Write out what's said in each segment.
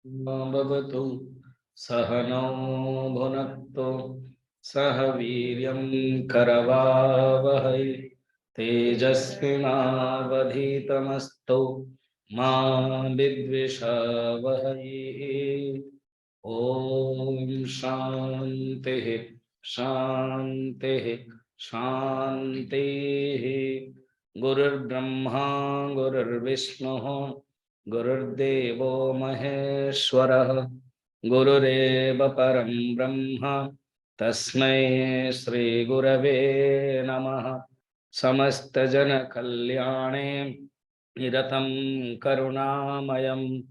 भवतु सहनौ भुनक्तु सह वीर्यं करवावहै तेजस्विनावधीतमस्तु मा विद्विषावहै। ओम शांति शांति शांति। गुरुर्ब्रह्मा गुरुर्विष्णु गुरुर्देवो महेश्वरः गुरुरेव परं ब्रह्म तस्मै श्री गुरवे नमः। समस्त जन कल्याणे निरतं करुणामयं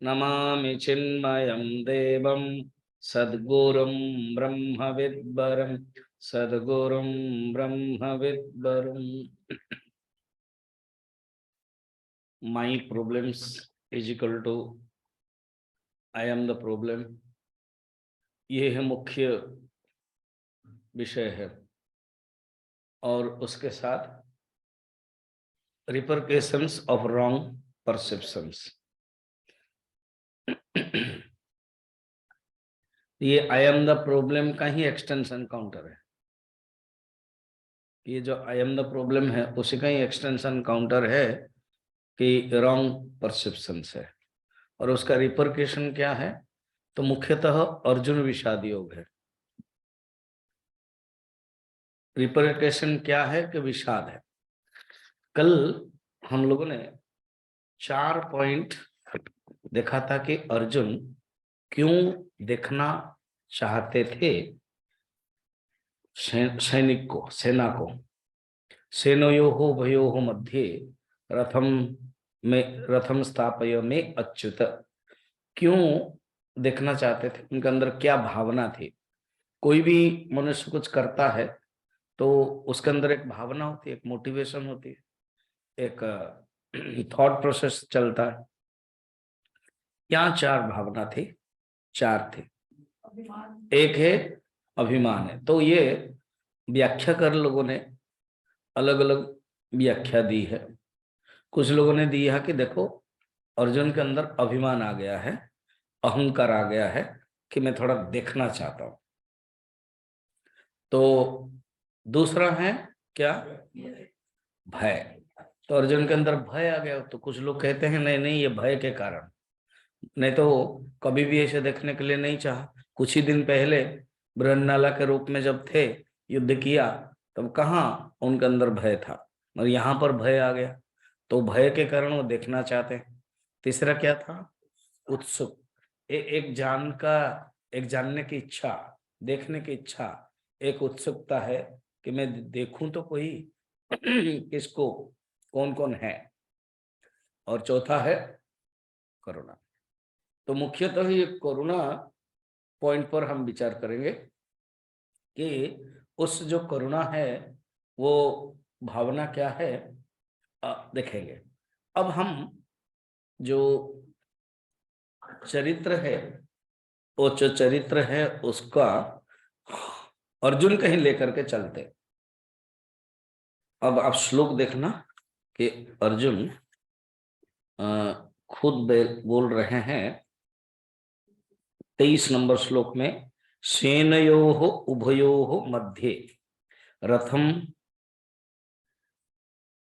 नमामि चिन्मयं देवं सद्गुरुं ब्रह्मविद्वरं सद्गुरुं ब्रह्मविद्वरम्। My problems is equal to I am the problem, ये है मुख्य विषय है। और उसके साथ रिपरकेशंस ऑफ रॉन्ग परसेप्शंस। ये आई एम द प्रॉब्लम का ही एक्सटेंशन काउंटर है। ये जो आई एम द प्रॉब्लम है उसी का ही एक्सटेंशन काउंटर है कि रॉन्ग परसेप्शंस है। और उसका रिपरकेशन क्या है? तो मुख्यतः अर्जुन विषाद योग है। रिपरकेशन क्या है कि विषाद है। कल हम लोगों ने 4 पॉइंट देखा था कि अर्जुन क्यों देखना चाहते थे सैनिक को, सेना को। सेनयोः उभयोः मध्ये रथम स्थापय में अच्युत। क्यों देखना चाहते थे? उनके अंदर क्या भावना थी? कोई भी मनुष्य कुछ करता है तो उसके अंदर एक भावना होती है, एक मोटिवेशन होती है, एक थॉट प्रोसेस चलता है। क्या 4 भावना थी? 4 थे। एक है अभिमान है। तो ये व्याख्या कर लोगों ने अलग अलग व्याख्या दी है। कुछ लोगों ने दी है कि देखो अर्जुन के अंदर अभिमान आ गया है, अहंकार आ गया है कि मैं थोड़ा देखना चाहता हूं। तो दूसरा है क्या? भय। तो अर्जुन के अंदर भय आ गया। तो कुछ लोग कहते हैं नहीं नहीं, ये भय के कारण, नहीं तो कभी भी ऐसे देखने के लिए नहीं चाहा। कुछ ही दिन पहले बृहन्नाला के रूप में जब थे, युद्ध किया, तब कहाँ उनके अंदर भय था, और यहाँ पर भय आ गया। तो भय के कारण वो देखना चाहते हैं। तीसरा क्या था? उत्सुक। एक जानने की इच्छा, देखने की इच्छा, एक उत्सुकता है कि मैं देखूं तो कोई किसको, कौन कौन है। और चौथा है करुणा। तो मुख्यतः ये करुणा पॉइंट पर हम विचार करेंगे कि उस जो करुणा है वो भावना क्या है, देखेंगे। अब हम जो चरित्र है, वो जो चरित्र है उसका अर्जुन कहीं लेकर के चलते। अब आप श्लोक देखना कि अर्जुन खुद बोल रहे हैं 23 नंबर श्लोक में, सेनयोः उभयोः मध्ये रथम,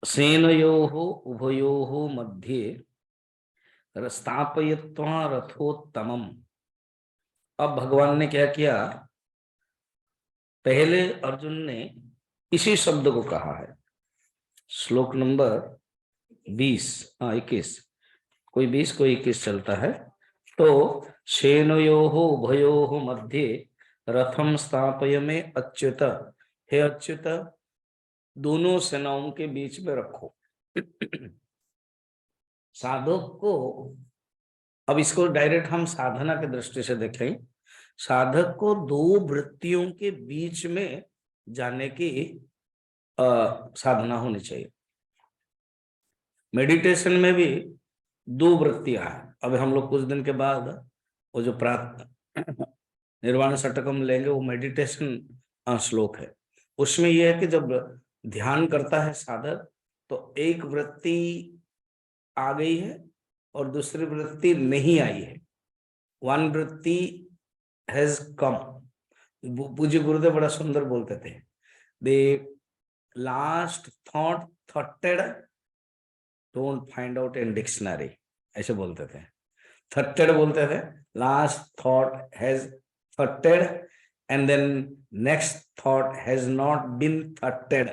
सेनयोः उभयोः मध्ये स्थापयित्वा रथोत्तमम्। अब भगवान ने क्या किया? पहले अर्जुन ने इसी शब्द को कहा है। श्लोक नंबर 20, 21, कोई 20 कोई 21 चलता है। तो सेनयोः उभयोः मध्ये रथम स्थापय में अच्युत। हे अच्युत, दोनों सेनाओं के बीच में रखो। साधक को, अब इसको डायरेक्ट हम साधना की दृष्टि से देखें, साधक को 2 वृत्तियों के बीच में जाने की साधना होनी चाहिए। मेडिटेशन में भी 2 वृत्तियां हैं। अब हम लोग कुछ दिन के बाद वो जो निर्वाण षटकम लेंगे, वो मेडिटेशन श्लोक है। उसमें यह है कि जब ध्यान करता है साधक तो एक वृत्ति आ गई है और दूसरी वृत्ति नहीं आई है, वन वृत्ति हैज कम। पूज्य गुरुदेव बड़ा सुंदर बोलते थे, the last thought thoughted don't find out in dictionary, ऐसे बोलते थे। थॉटेड बोलते थे, last thought has thoughted and then next thought has not been thoughted.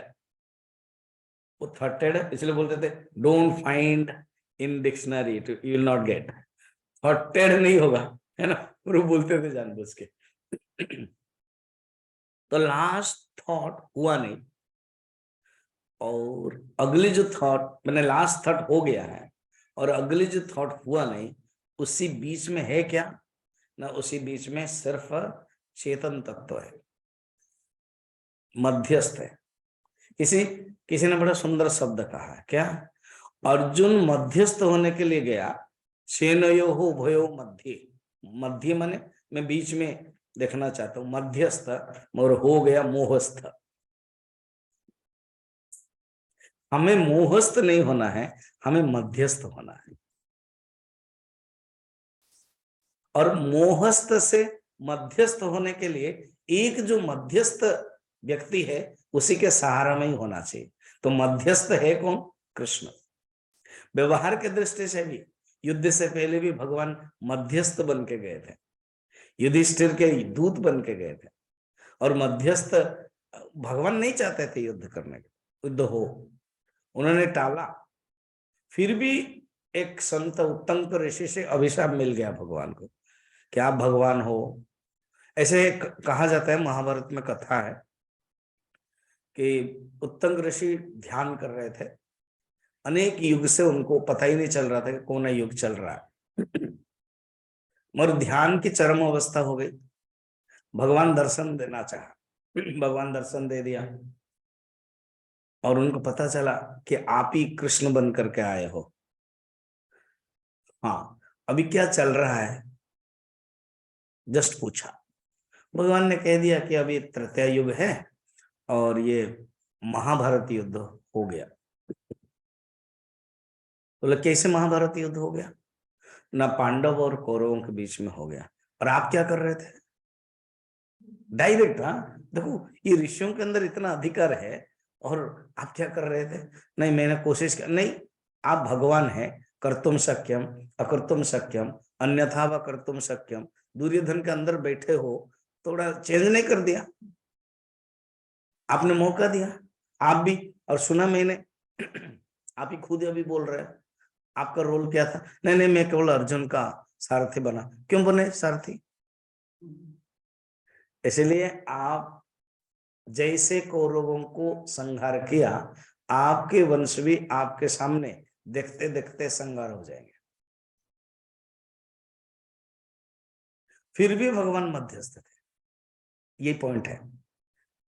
वो थॉटेड इसलिए बोलते थे don't find in dictionary, you will not get. Thoughted नहीं होगा, है ना, वो बोलते थे जानबूझ के। तो लास्ट थॉट हुआ नहीं, और अगली जो थॉट मैंने लास्ट थॉट हो गया है और अगली जो थॉट हुआ नहीं, उसी बीच में है क्या ना, उसी बीच में सिर्फ चेतन तत्व है, मध्यस्थ है। किसी ने बड़ा सुंदर शब्द कहा है, क्या? अर्जुन मध्यस्थ होने के लिए गया, सेनयो हो भयो मध्य। मध्य माने मैं बीच में देखना चाहता हूं, मध्यस्थ, और हो गया मोहस्थ। हमें मोहस्थ नहीं होना है, हमें मध्यस्थ होना है। और मोहस्थ से मध्यस्थ होने के लिए एक जो मध्यस्थ व्यक्ति है उसी के सहारा में ही होना चाहिए। तो मध्यस्थ है कौन? कृष्ण। व्यवहार के दृष्टि से भी युद्ध से पहले भी भगवान मध्यस्थ बन के गए थे, युधिष्ठिर के दूत बन के गए थे। और मध्यस्थ भगवान नहीं चाहते थे युद्ध करने के, युद्ध हो, उन्होंने टाला। फिर भी एक संत उत्तंक ऋषि से अभिशाप मिल गया भगवान को कि आप भगवान हो। ऐसे कहा जाता है, महाभारत में कथा है कि उत्तंक ऋषि ध्यान कर रहे थे, अनेक युग से उनको पता ही नहीं चल रहा था कि कौन युग चल रहा है। मगर ध्यान की चरम अवस्था हो गई, भगवान दर्शन देना चाहा, भगवान दर्शन दे दिया और उनको पता चला कि आप ही कृष्ण बन करके आए हो। हाँ, अभी क्या चल रहा है, जस्ट पूछा। भगवान ने कह दिया कि अभी त्रेता युग है और ये महाभारत युद्ध हो गया। बोले कैसे महाभारत युद्ध हो गया? ना पांडव और कौरवों के बीच में हो गया, और आप क्या कर रहे थे? डायरेक्ट। हाँ, देखो ये ऋषियों के अंदर इतना अधिकार है और आप क्या कर रहे थे? नहीं, मैंने कोशिश की नहीं, आप भगवान हैं, कर्तुम शक्यम अकर्तुम शक्यम अन्यथा व कर्तुम शक्यम। दुर्योधन के अंदर बैठे हो, थोड़ा चेंज नहीं कर दिया? आपने मौका दिया, आप भी। और सुना मैंने, आप ही खुद अभी बोल रहे हैं, आपका रोल क्या था? नहीं नहीं, मैं केवल अर्जुन का सारथी बना। क्यों बने सारथी? इसलिए आप जैसे कौरवों को संहार किया, आपके वंश भी आपके सामने देखते देखते संहार हो जाएंगे। फिर भी भगवान मध्यस्थ थे, ये पॉइंट है।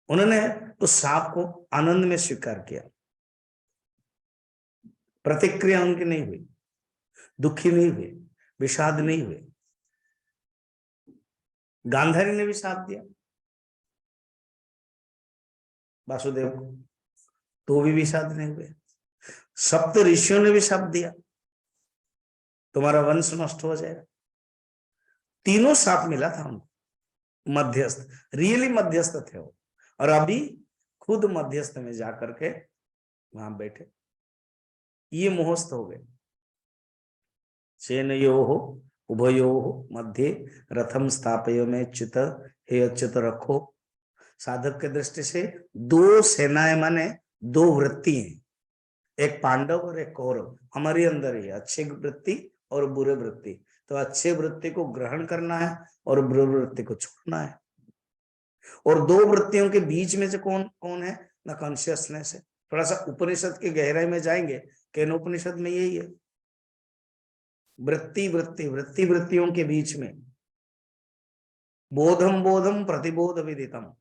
उन्होंने उस सांप को आनंद में स्वीकार किया, प्रतिक्रिया उनकी नहीं हुई, दुखी नहीं हुए, विषाद नहीं हुए। गांधारी ने भी साथ दिया वासुदेव को, तो भी विषाद नहीं हुए। सप्त ऋषियों ने भी शब्द दिया, तुम्हारा वंश नष्ट हो जाएगा। तीनों साथ मिला था उनको, मध्यस्थ, रियली मध्यस्थ थे वो। और अभी खुद मध्यस्थ में जाकर के वहां बैठे, ये मोहस्थ हो गए। सेनयोः उभयोः मध्ये रथम स्थापय में चित, हे अच्युत रखो। साधक के दृष्टि से दो सेनाएं माने दो वृत्ति हैं, एक पांडव और एक कौरव हमारे अंदर ही, अच्छी वृत्ति और बुरे वृत्ति। तो अच्छे वृत्ति को ग्रहण करना है और बुरे वृत्ति को छोड़ना है। और दो वृत्तियों के बीच में से कौन कौन है ना, कॉन्शियसनेस है। थोड़ा सा उपनिषद की गहराई में जाएंगे, केन उपनिषद में यही है, वृत्ति वृत्ति वृत्ति वृत्तियों के बीच में बोधम बोधम प्रतिबोध विदितम,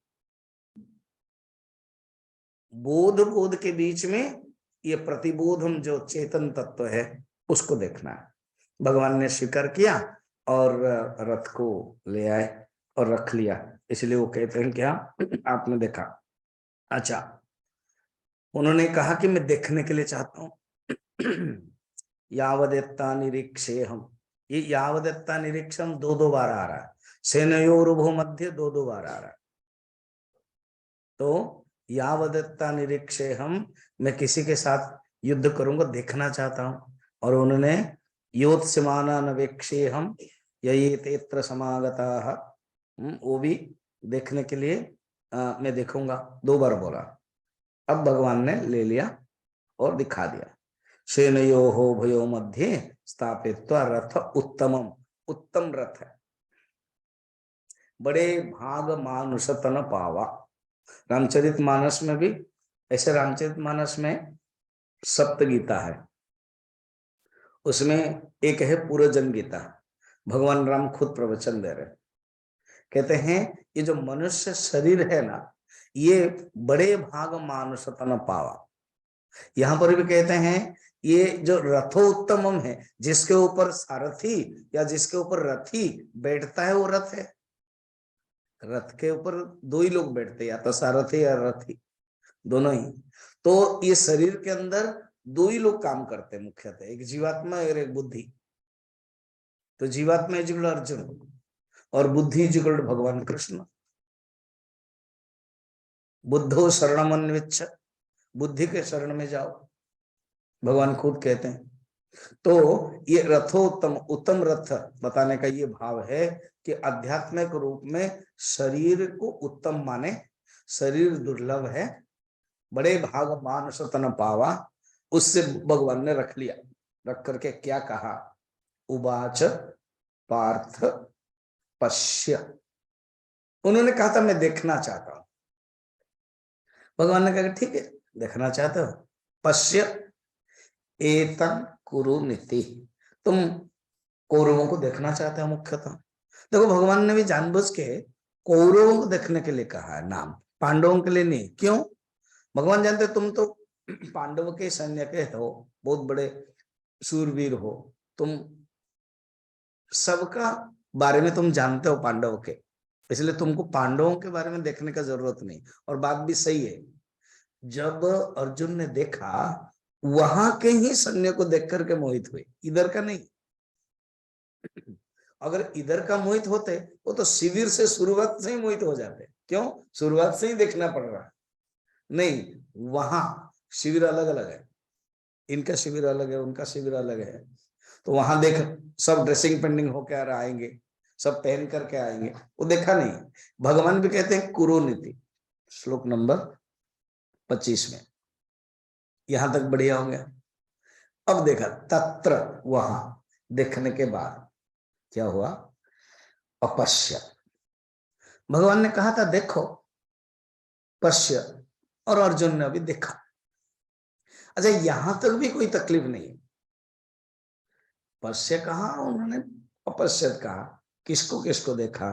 बोध बोध के बीच में ये प्रतिबोधम जो चेतन तत्व है उसको देखना है। भगवान ने स्वीकार किया और रथ को ले आए और रख लिया। इसलिए वो कहते हैं क्या, आपने देखा? अच्छा, उन्होंने कहा कि मैं देखने के लिए चाहता हूं। यावदेत्ता निरीक्षे हम, ये यावदत्ता निरीक्षण दो दो बार आ रहा है, सेनयोरुभो मध्य दो दो बार आ रहा है। तो यावदत्ता निरीक्षे हम, मैं किसी के साथ युद्ध करूंगा देखना चाहता हूं, और उन्होंने योत्स्यमाना नवेक्षे हम यही तेत्र समागता, वो भी देखने के लिए मैं देखूंगा, दो बार बोला। अब भगवान ने ले लिया और दिखा दिया। सेनयोः भयो मध्ये स्थापित्वा रथ उत्तमम, उत्तम रथ है, बड़े भाग मानुष तन पावा। रामचरितमानस में भी ऐसे, रामचरितमानस में सप्त गीता है, उसमें एक है पूर्वजन्म गीता, भगवान राम खुद प्रवचन दे रहे, कहते हैं ये जो मनुष्य शरीर है ना, ये बड़े भाग मानुष तन पावा। यहां पर भी कहते हैं ये जो रथोत्तमम है, जिसके ऊपर सारथी या जिसके ऊपर रथी बैठता है वो रथ है। रथ के ऊपर दो ही लोग बैठते, या तो सारथी या रथी, दोनों ही। तो ये शरीर के अंदर दो ही लोग काम करते हैं मुख्यतः, एक जीवात्मा और एक बुद्धि। तो जीवात्मा इज अर्जुन और बुद्धि इज भगवान कृष्ण। बुद्धो शरणमन्विच्छ, बुद्धि के शरण में जाओ, भगवान खुद कहते हैं। तो ये रथोत्तम, उत्तम रथ बताने का ये भाव है कि आध्यात्मिक रूप में शरीर को उत्तम माने, शरीर दुर्लभ है, बड़े भाग मानुष तन पावा, उससे भगवान ने रख लिया। रख करके क्या कहा, उवाच पार्थ पश्य, उन्होंने कहा था मैं देखना चाहता हूं। भगवान ने कहा ठीक है देखना चाहते हो, पश्य एतन कुरु नीति, तुम कौरवों को देखना चाहते हो मुख्यतः। देखो भगवान ने भी जानबूझ के कौरवों को देखने के लिए कहा है, नाम पांडवों के लिए नहीं। क्यों? भगवान जानते तुम तो पांडव के सैन्य के हो, बहुत बड़े शूरवीर हो, तुम सबका बारे में तुम जानते हो पांडव के, इसलिए तुमको पांडवों के बारे में देखने का जरूरत नहीं। और बात भी सही है, जब अर्जुन ने देखा वहां के ही सैन्य को देख करके मोहित हुए, इधर का नहीं। अगर इधर का मोहित होते वो तो शिविर से शुरुआत से ही मोहित हो जाते। क्यों? शुरुआत से ही देखना पड़ रहा है। नहीं, वहां शिविर अलग अलग है, इनका शिविर अलग है, उनका शिविर अलग है। तो वहां देख सब ड्रेसिंग पेंडिंग होकर आएंगे, सब पहन करके आएंगे, वो देखा नहीं। भगवान भी कहते हैं कुरुनीति, श्लोक नंबर 25 में, यहां तक बढ़िया हो गया। अब देखा तत्र, वहां देखने के बाद क्या हुआ, अपश्य, भगवान ने कहा था देखो, पश्य, और अर्जुन ने अभी देखा। अच्छा यहां तक भी कोई तकलीफ नहीं, पश्य कहा उन्होंने, अपश्यत कहा, किसको किसको देखा?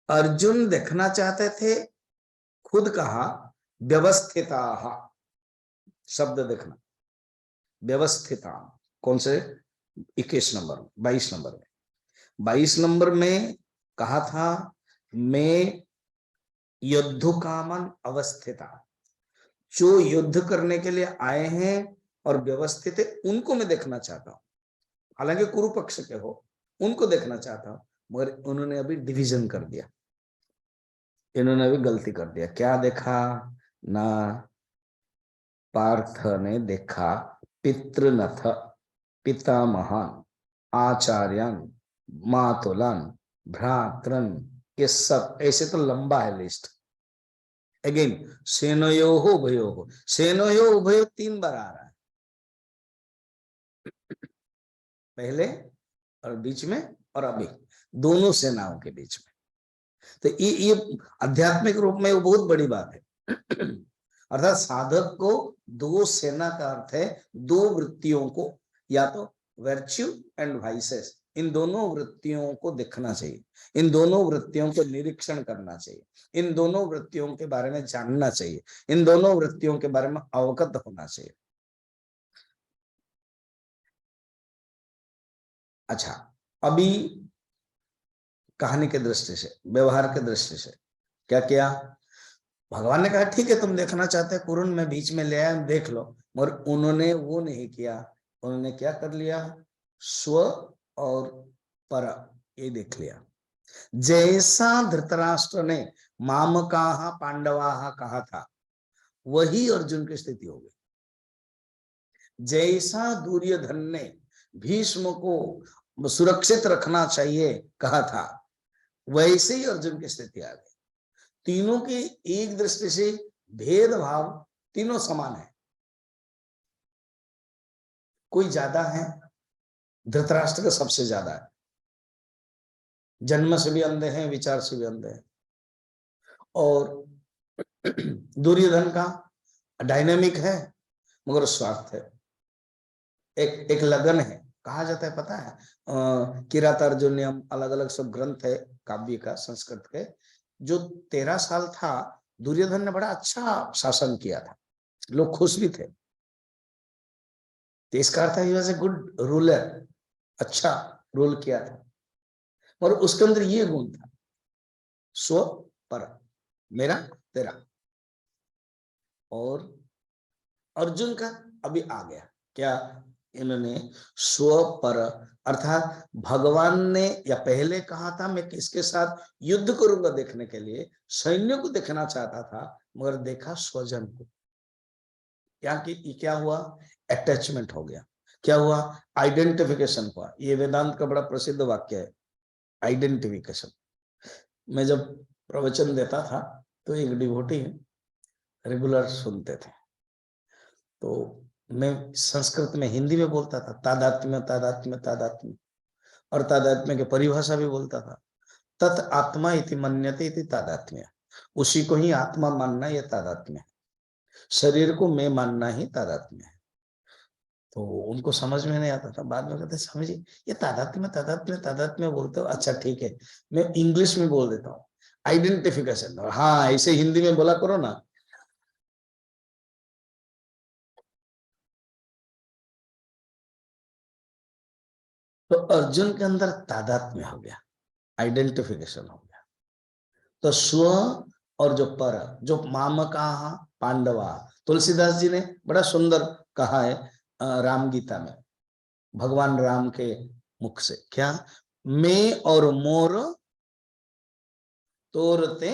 अर्जुन देखना चाहते थे, खुद कहा व्यवस्थिता शब्द देखना, व्यवस्थिता कौन से 21 नंबर 22 नंबर में, 22 नंबर में कहा था मैं युद्ध कामन अवस्थिता, जो युद्ध करने के लिए आए हैं और व्यवस्थित है उनको मैं देखना चाहता हूं। हालांकि कुरु पक्ष के हो, उनको देखना चाहता हूं, मगर उन्होंने अभी डिवीजन कर दिया, इन्होंने अभी गलती कर दिया। क्या देखा ना, पार्थ ने देखा पितृनथ, पितामहन, आचार्यन, मातुलन, भ्रातरन, ये सब, ऐसे तो लंबा है लिस्ट। अगेन सेनयोः उभयोः, सेनयोः उभयोः 3 बार आ रहा है, पहले और बीच में और अभी, दोनों सेनाओं के बीच में। तो ये आध्यात्मिक रूप में वो बहुत बड़ी बात है। अर्थात साधक को दो सेना का अर्थ है दो वृत्तियों को, या तो वर्च्यू एंड वाइसेस, इन दोनों वृत्तियों को देखना चाहिए, इन दोनों वृत्तियों को निरीक्षण करना चाहिए, इन दोनों वृत्तियों के बारे में जानना चाहिए, इन दोनों वृत्तियों के बारे में अवगत होना चाहिए। अच्छा, अभी कहानी के दृष्टि से, व्यवहार के दृष्टि से क्या किया? भगवान ने कहा ठीक है तुम देखना चाहते हैं कुरुन, मैं बीच में ले आया, देख लो, मगर उन्होंने वो नहीं किया। उन्होंने क्या कर लिया, स्व और पर, ये देख लिया। जैसा धृतराष्ट्र ने मामकाः पांडवाः कहा था, वही अर्जुन की स्थिति हो गई। जैसा दुर्योधन ने भीष्म को सुरक्षित रखना चाहिए कहा था, वैसे ही अर्जुन की स्थिति आ गई। तीनों की एक दृष्टि से भेदभाव, तीनों समान है। कोई ज्यादा है, धृतराष्ट्र का सबसे ज्यादा है, जन्म से भी अंधे हैं, विचार से भी अंधे हैं। और दुर्योधन का डायनामिक है मगर स्वार्थ है, एक लगन है। कहा जाता है, पता है, किरात अर्जुनियम, अलग अलग सब ग्रंथ है काव्य का, संस्कृत के। जो 13 साल था, दुर्योधन ने बड़ा अच्छा शासन किया था, लोग खुश भी थे। तो इसका अर्थ है, he was a good ruler, अच्छा रूल किया था। और उसके अंदर ये गुण था, स्व पर, मेरा तेरा। और अर्जुन का अभी आ गया क्या, इन्होंने स्व पर, अर्थात भगवान ने या पहले कहा था मैं किसके साथ युद्ध करूंगा देखने के लिए, सैन्य को देखना चाहता था, मगर देखा स्वजन को। क्या हुआ, अटैचमेंट हो गया। क्या हुआ, आइडेंटिफिकेशन हुआ। ये वेदांत का बड़ा प्रसिद्ध वाक्य है, आइडेंटिफिकेशन। मैं जब प्रवचन देता था तो एक डिवोटी रेगुलर सुनते थे, तो मैं संस्कृत में, हिंदी में बोलता था, तादात्म्य तादात्म्य तादात्म्य, और तादात्म्य की परिभाषा भी बोलता था। तत् आत्मा इति मन्यते इति तादात्म्य, उसी को ही आत्मा मानना ये तादात्म्य है, शरीर को मैं मानना ही तादात्म्य है। तो उनको समझ में नहीं आता था, बाद में कहते समझिए ये तादात्म्य तादात्म्य तादात्म्य बोलते हो, अच्छा ठीक है, मैं इंग्लिश में बोल देता हूँ, आइडेंटिफिकेशन। हाँ, ऐसे हिंदी में बोला करो ना। तो अर्जुन के अंदर तादात्म्य हो गया, आइडेंटिफिकेशन हो गया। तो स्व और जो पर, जो मामका पांडवा, तुलसीदास जी ने बड़ा सुंदर कहा है राम गीता में, भगवान राम के मुख से, क्या, मैं और मोर तोरते।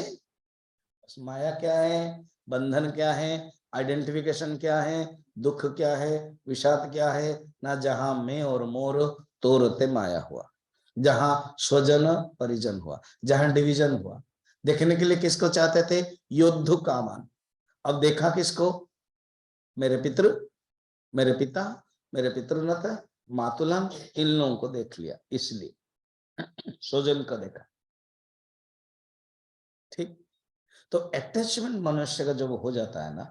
माया क्या है, बंधन क्या है, आइडेंटिफिकेशन क्या है, दुख क्या है, विषाद क्या है ना, जहां मैं और मोर तोरते माया हुआ, जहां स्वजन परिजन हुआ, जहां डिवीजन हुआ। देखने के लिए किसको चाहते थे, योद्धु कामान। अब देखा किसको, मेरे पितृ, मेरे पिता, मेरे पितृनत, मातुलम, इन लोगों को देख लिया, इसलिए स्वजन का देखा। ठीक। तो अटैचमेंट मनुष्य का जब हो जाता है ना,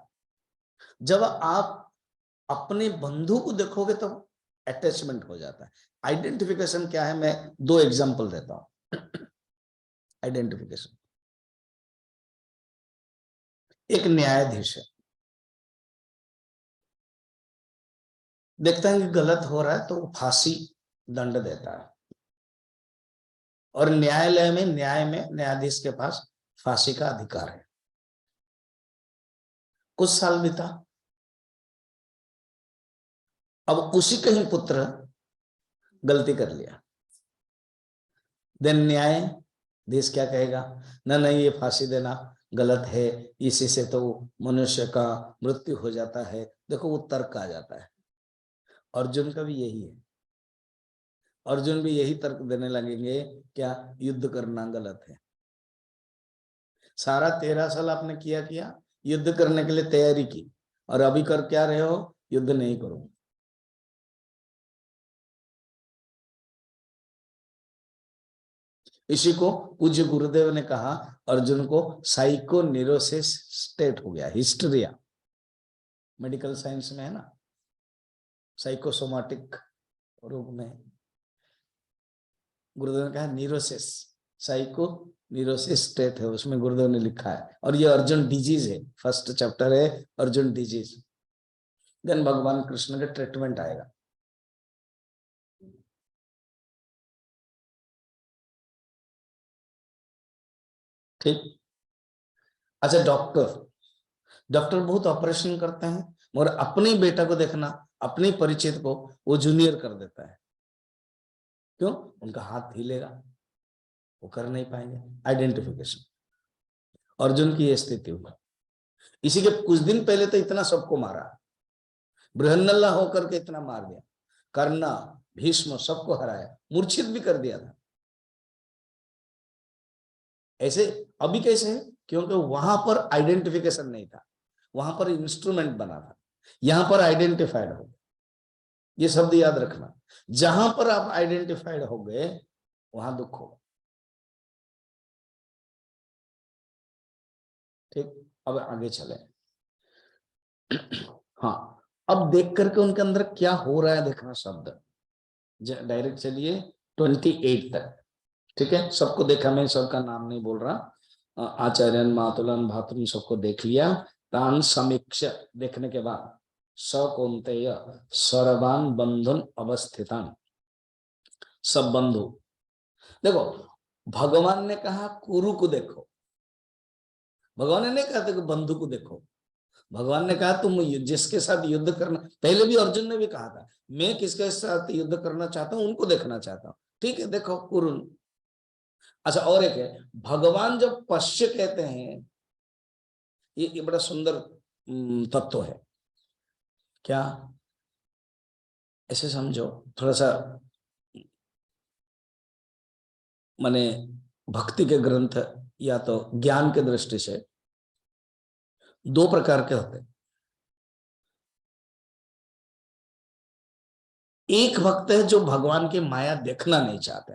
जब आप अपने बंधु को देखोगे तो अटैचमेंट हो जाता है। आइडेंटिफिकेशन क्या है, मैं 2 एग्जांपल देता हूं। आइडेंटिफिकेशन, एक न्यायाधीश है, देखता है कि गलत हो रहा है तो वो फांसी दंड देता है, और न्यायालय में, न्याय में न्यायाधीश के पास फांसी का अधिकार है। कुछ साल बीता, अब उसी का ही पुत्र गलती कर लिया, देन न्यायाधीश क्या कहेगा, ना नहीं ये फांसी देना गलत है, इसी से तो मनुष्य का मृत्यु हो जाता है। देखो वो तर्क आ जाता है। अर्जुन का भी यही है, अर्जुन भी यही तर्क देने लगेंगे, क्या युद्ध करना गलत है। सारा 13 साल आपने किया युद्ध करने के लिए तैयारी की, और अभी कर क्या रहे हो, युद्ध नहीं करो। इसी को पूज्य गुरुदेव ने कहा, अर्जुन को साइको न्यूरोसिस स्टेट हो गया, हिस्ट्रिया, मेडिकल साइंस में है ना, साइकोसोमाटिक रूप में। गुरुदेव ने कहा न्यूरोसिस, साइको न्यूरोसिस स्टेट है, उसमें गुरुदेव ने लिखा है। और ये अर्जुन डिजीज है, फर्स्ट चैप्टर है अर्जुन डिजीज। देन भगवान कृष्ण का ट्रीटमेंट आएगा। ठीक। अच्छा, डॉक्टर, डॉक्टर बहुत ऑपरेशन करते हैं, मगर अपने बेटा को देखना, अपने परिचित को वो जूनियर कर देता है। क्यों? उनका हाथ हिलेगा, वो कर नहीं पाएंगे आइडेंटिफिकेशन। अर्जुन की यह स्थिति हुई। इसी के कुछ दिन पहले तो इतना सबको मारा, बृहन्नल्ला होकर के इतना मार दिया, कर्णा भीष्म सबको हराया, मूर्छित भी कर दिया था। ऐसे अभी कैसे है? क्योंकि वहां पर आइडेंटिफिकेशन नहीं था, वहां पर इंस्ट्रूमेंट बना था, यहां पर आइडेंटिफाइड हो गए। ये शब्द याद रखना, जहां पर आप आइडेंटिफाइड हो गए वहां दुख होगा। ठीक, अब आगे चले। हाँ, अब देख करके उनके अंदर क्या हो रहा है देखना शब्द। डायरेक्ट चलिए 28 तक। ठीक है, सबको देखा, मैं सबका नाम नहीं बोल रहा। आचार्यन मातुलन भातुन सबको देख लिया। तान समीक्ष, देखने के बाद सकौन्तेय सर्वान बंधुन अवस्थितान, सब बंधु। देखो, भगवान ने कहा कुरु को देखो, भगवान ने नहीं कहा था कि बंधु को देखो। भगवान ने कहा तुम जिसके साथ युद्ध करना, पहले भी अर्जुन ने भी कहा था मैं किसके साथ युद्ध करना चाहता हूं, उनको देखना चाहता हूं। ठीक है, देखो कुरु। अच्छा, और एक है, भगवान जब पश्य कहते हैं, ये बड़ा सुंदर तत्व है। क्या? ऐसे समझो, थोड़ा सा माने भक्ति के ग्रंथ या तो ज्ञान के दृष्टि से दो प्रकार के होते हैं। एक भक्त है जो भगवान की माया देखना नहीं चाहते,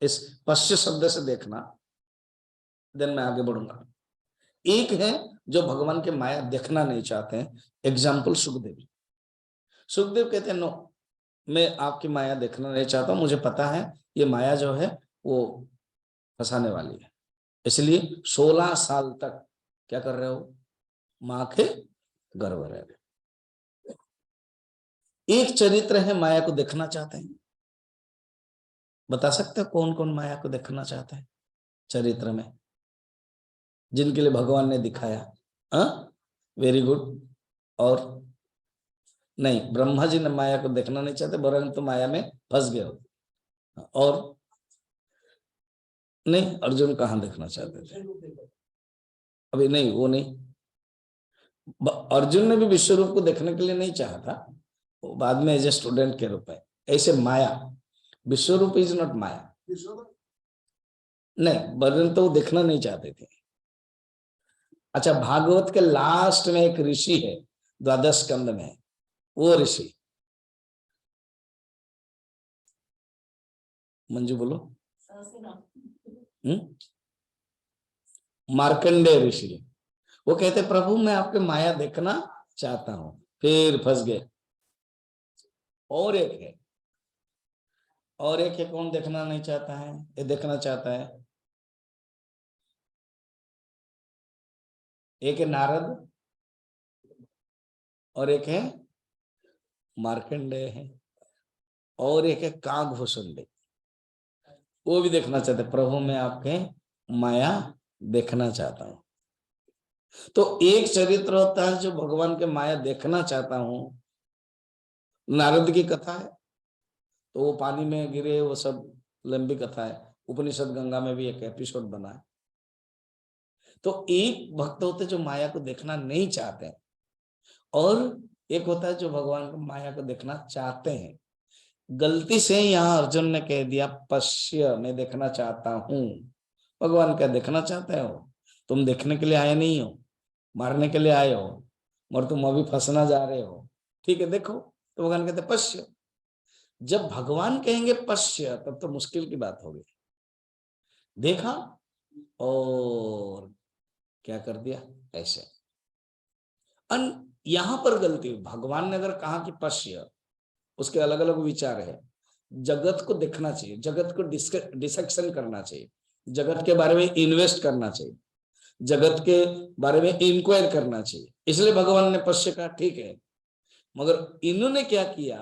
इस पश्य शब्द से देखना, देन मैं आगे बढ़ूंगा। एक है जो भगवान के माया देखना नहीं चाहते हैं। एग्जाम्पल सुखदेव। सुखदेव कहते हैं नो, मैं आपकी माया देखना नहीं चाहता हूं, मुझे पता है ये माया जो है वो फंसाने वाली है, इसलिए 16 साल तक क्या कर रहे हो, मां के गर्भ रह रहे। एक चरित्र है माया को देखना चाहते हैं, बता सकते हो कौन कौन माया को देखना चाहते हैं चरित्र में, जिनके लिए भगवान ने दिखाया? Very good. और नहीं, ब्रह्मा जी ने माया को देखना नहीं चाहते, वरन तो माया में फंस गए हो। और नहीं, अर्जुन कहाँ देखना चाहते थे? अभी नहीं, वो नहीं। अर्जुन ने भी विश्व रूप को देखने के लिए नहीं चाहा था, वो बाद में एज ए स्टूडेंट के रूप में। ऐसे माया, विश्व रूप इज नॉट माया, नहीं, वरन तो वो देखना नहीं चाहते थे। अच्छा, भागवत के लास्ट में एक ऋषि है, द्वादश स्कंद में, वो ऋषि मंजू बोलो। मार्कंडेय ऋषि। वो कहते प्रभु मैं आपके माया देखना चाहता हूं, फिर फंस गए। और एक है, और एक है, कौन देखना नहीं चाहता है, ये देखना चाहता है। एक है नारद और एक है मार्कंडेय है, और एक है काकभूषुंडी, वो भी देखना चाहते प्रभु मैं आपके माया देखना चाहता हूं। तो एक चरित्र होता है जो भगवान के माया देखना चाहता हूं, नारद की कथा है, तो वो पानी में गिरे, वो सब लंबी कथा है, उपनिषद गंगा में भी एक एपिसोड बना है। तो एक भक्त होते जो माया को देखना नहीं चाहते हैं, और एक होता है जो भगवान को माया को देखना चाहते हैं। गलती से यहाँ अर्जुन ने कह दिया पश्य, मैं देखना चाहता हूं। भगवान क्या देखना चाहते हो? तुम देखने के लिए आए नहीं हो, मारने के लिए आए हो, और तुम अभी फंसना जा रहे हो। ठीक है, देखो। तो भगवान कहते पश्य। जब भगवान कहेंगे पश्य, तब तो मुश्किल की बात होगी। देखा और क्या कर दिया, ऐसे। यहां पर गलती, भगवान ने अगर कहा कि पश्य, उसके अलग अलग विचार है। जगत को देखना चाहिए, जगत को डिसेक्शन करना चाहिए, जगत के बारे में इन्वेस्ट करना चाहिए, जगत के बारे में इंक्वायर करना चाहिए, इसलिए भगवान ने पश्य कहा। ठीक है, मगर इन्होंने क्या किया,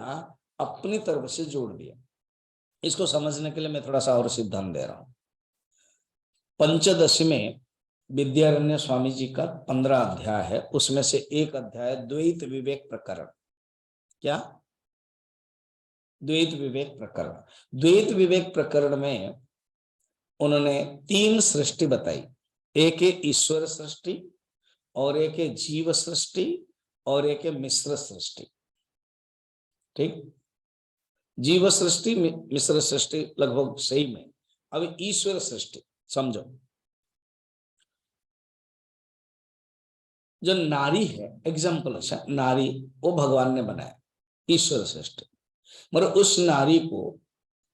अपनी तरफ से जोड़ दिया। इसको समझने के लिए मैं थोड़ा सा और सिद्धांत दे रहा हूं। पंचदशी में विद्यारण्य स्वामी जी का 15 अध्याय है, उसमें से एक अध्याय द्वैत विवेक प्रकरण। क्या? द्वैत विवेक प्रकरण। द्वैत विवेक प्रकरण में उन्होंने 3 सृष्टि बताई। एक है ईश्वर सृष्टि, और एक है जीव सृष्टि, और एक है मिश्र सृष्टि। ठीक, जीव सृष्टि मिश्र सृष्टि लगभग सही में। अब ईश्वर सृष्टि समझो। जो नारी है, एग्जाम्पल अच्छा, नारी वो भगवान ने बनाया, ईश्वर सृष्टि। मगर उस नारी को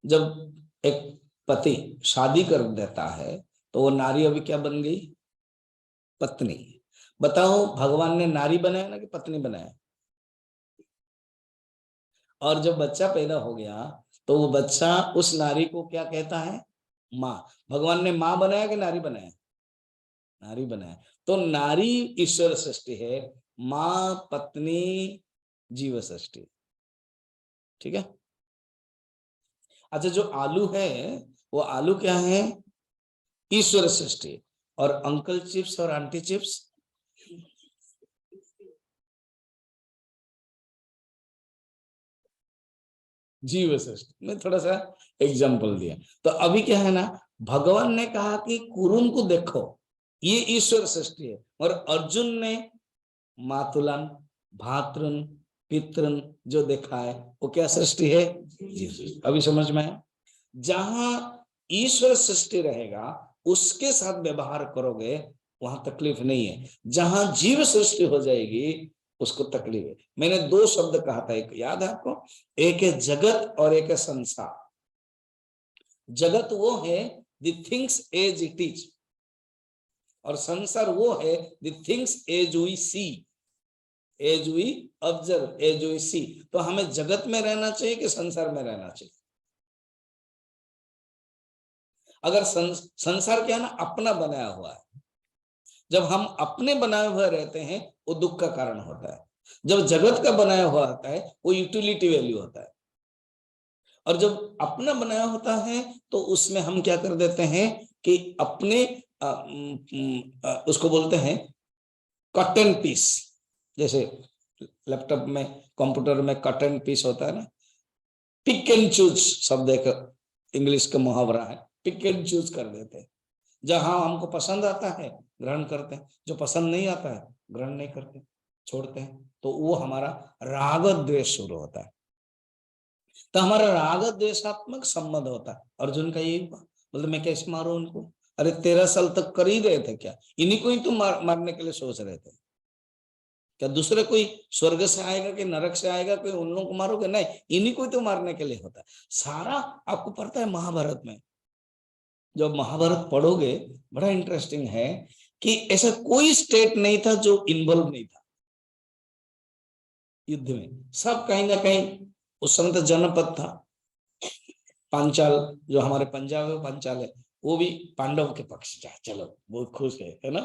जब एक पति शादी कर देता है तो वो नारी अभी क्या बन गई? पत्नी। बताओ, भगवान ने नारी बनाया ना कि पत्नी बनाया? और जब बच्चा पैदा हो गया तो वो बच्चा उस नारी को क्या कहता है? माँ। भगवान ने माँ बनाया कि नारी बनाया? नारी बनाया। तो नारी ईश्वर सृष्टि है, माँ पत्नी जीव सृष्टि। ठीक है। अच्छा, जो आलू है वो आलू क्या है? ईश्वर सृष्टि। और अंकल चिप्स और आंटी चिप्स जीव सृष्टि। मैं थोड़ा सा एग्जाम्पल दिया। तो अभी क्या है ना, भगवान ने कहा कि कुरुम को देखो, ये ईश्वर सृष्टि है। और अर्जुन ने मातुलन, भातृन, पितृन जो देखा है वो क्या सृष्टि है? जीव सृष्टि। अभी समझ में आया? जहां ईश्वर सृष्टि रहेगा उसके साथ व्यवहार करोगे, वहां तकलीफ नहीं है। जहां जीव सृष्टि हो जाएगी उसको तकलीफ है। मैंने 2 शब्द कहा था, एक याद है आपको? एक है जगत और एक है संसार। जगत वो है the things as it is, और संसार वो है the things as we see, as we observe, as we see. तो हमें जगत में रहना चाहिए कि संसार में रहना चाहिए? अगर संसार क्या है ना, अपना बनाया हुआ है। जब हम अपने बनाए हुए रहते हैं वो दुख का कारण होता है। जब जगत का बनाया हुआ होता है वो यूटिलिटी वैल्यू होता है। और जब अपना बनाया होता है तो उसमें हम क्या कर देते हैं कि अपने उसको बोलते हैं कट एंड पीस। जैसे लैपटॉप में, कंप्यूटर में कट एंड पीस होता है ना, पिक एंड चूज शब्द एक इंग्लिश का मुहावरा है, पिक एंड चूज कर देते हैं। जहां हमको पसंद आता है ग्रहण करते हैं, जो पसंद नहीं आता है ग्रहण नहीं करते, छोड़ते हैं। तो वो हमारा राग द्वेष शुरू होता है। तो हमारा राग द्वेषात्मक संबंध होता है। अर्जुन का यही हुआ, बोलते मैं कैसे मारूं उनको? अरे 13 साल तक कर ही रहे थे, क्या इन्हीं को ही तुम मारने के लिए सोच रहे थे? क्या दूसरे कोई स्वर्ग से आएगा कि नरक से आएगा, कोई उन लोगों को मारोगे? नहीं, इन्हीं को ही तो मारने के लिए होता है सारा। आपको पता है महाभारत में, जब महाभारत पढ़ोगे बड़ा इंटरेस्टिंग है कि ऐसा कोई स्टेट नहीं था जो इन्वॉल्व नहीं था युद्ध में। सब कहीं ना कहीं, उस समय तो जनपद था पांचाल, जो हमारे पंजाब है पांचाल है, वो भी पांडव के पक्ष जा, चलो बहुत खुश है ना।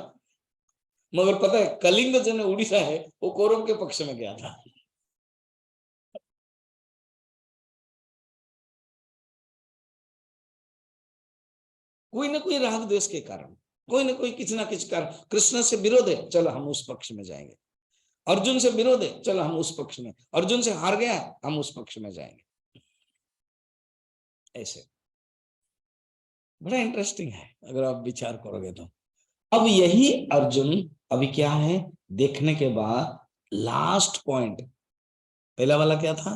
मगर पता है कलिंग जो है उड़ीसा है वो कौरव के पक्ष में गया था। कोई ना कोई राग द्वेष के कारण, कोई ना कोई किसी ना किसी कारण। कृष्ण से विरोध है, चलो हम उस पक्ष में जाएंगे। अर्जुन से विरोध है, चलो हम उस पक्ष में। अर्जुन से हार गया है, हम उस पक्ष में जाएंगे। ऐसे बड़ा इंटरेस्टिंग है अगर आप विचार करोगे तो। अब यही अर्जुन अभी क्या है देखने के बाद, लास्ट पॉइंट। पहला वाला क्या था?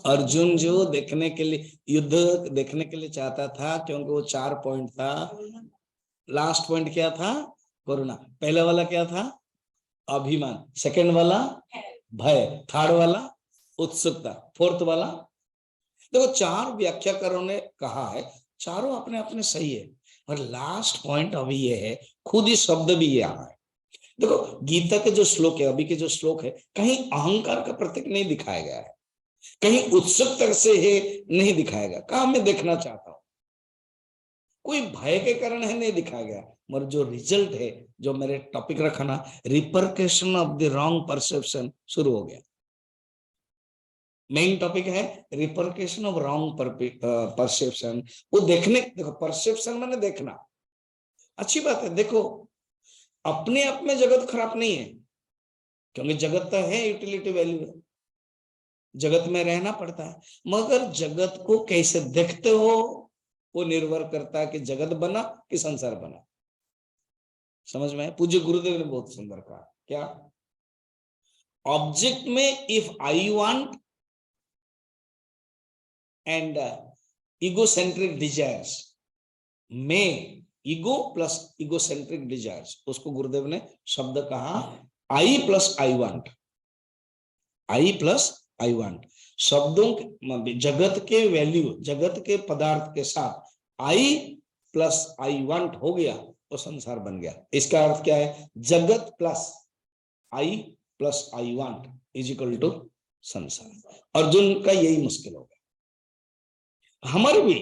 अर्जुन जो देखने के लिए, युद्ध देखने के लिए चाहता था क्योंकि वो 4 पॉइंट था। लास्ट पॉइंट क्या था? करुणा। पहला वाला क्या था? अभिमान। सेकंड वाला भय। थर्ड वाला उत्सुकता। फोर्थ वाला, देखो 4 व्याख्याकारों ने कहा है, चारों अपने अपने सही है। और लास्ट पॉइंट अभी ये है, खुद ही शब्द भी ये आ रहा है। देखो गीता के जो श्लोक है, अभी के जो श्लोक है, कहीं अहंकार का प्रतीक नहीं दिखाया गया है, कहीं उत्सुकता से है नहीं दिखाया गया। कहा मैं देखना चाहता हूं, कोई भय के कारण है नहीं दिखाया गया। मगर जो रिजल्ट है, जो मेरे टॉपिक रखा ना, repercussion of the wrong perception, शुरू हो गया। मेन टॉपिक है रिपरकेशन ऑफ रॉन्ग परसेप्शन। वो देखने, देखो परसेप्शन मैंने देखना, अच्छी बात है। देखो अपने आप में जगत खराब नहीं है, क्योंकि जगत तो है यूटिलिटी वैल्यू है। जगत में रहना पड़ता है, मगर जगत को कैसे देखते हो वो निर्भर करता है कि जगत बना कि संसार बना। समझ में आया? पूज्य गुरुदेव ने बहुत सुंदर कहा, क्या? ऑब्जेक्ट में if I want and egocentric desires में, ईगो प्लस इगोसेंट्रिक डिजायर्स, उसको गुरुदेव ने शब्द कहा I plus I want. I plus I want शब्दों के, जगत के वैल्यू, जगत के पदार्थ के साथ आई प्लस आई वांट हो गया तो संसार बन गया। इसका अर्थ क्या है? जगत plus I want is equal to संसार। अर्जुन का यही मुश्किल होगा, हमारे भी।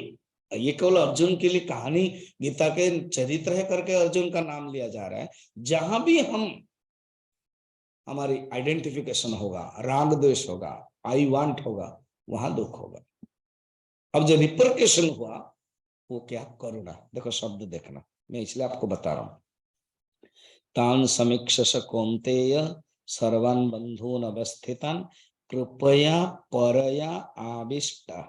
ये केवल अर्जुन के लिए कहानी, गीता के चरित्र है करके अर्जुन का नाम लिया जा रहा है। जहां भी हमारी आइडेंटिफिकेशन होगा, राग द्वेष होगा, आई वांट होगा, वहां दुख होगा। अब जो रिपरकेशन हुआ वो क्या? करुणा। देखो शब्द देखना, मैं इसलिए आपको बता रहा हूं। तान समीक्षस कौन्तेय सर्वान् बंधून् अवस्थितान् कृपया परया आविष्टः।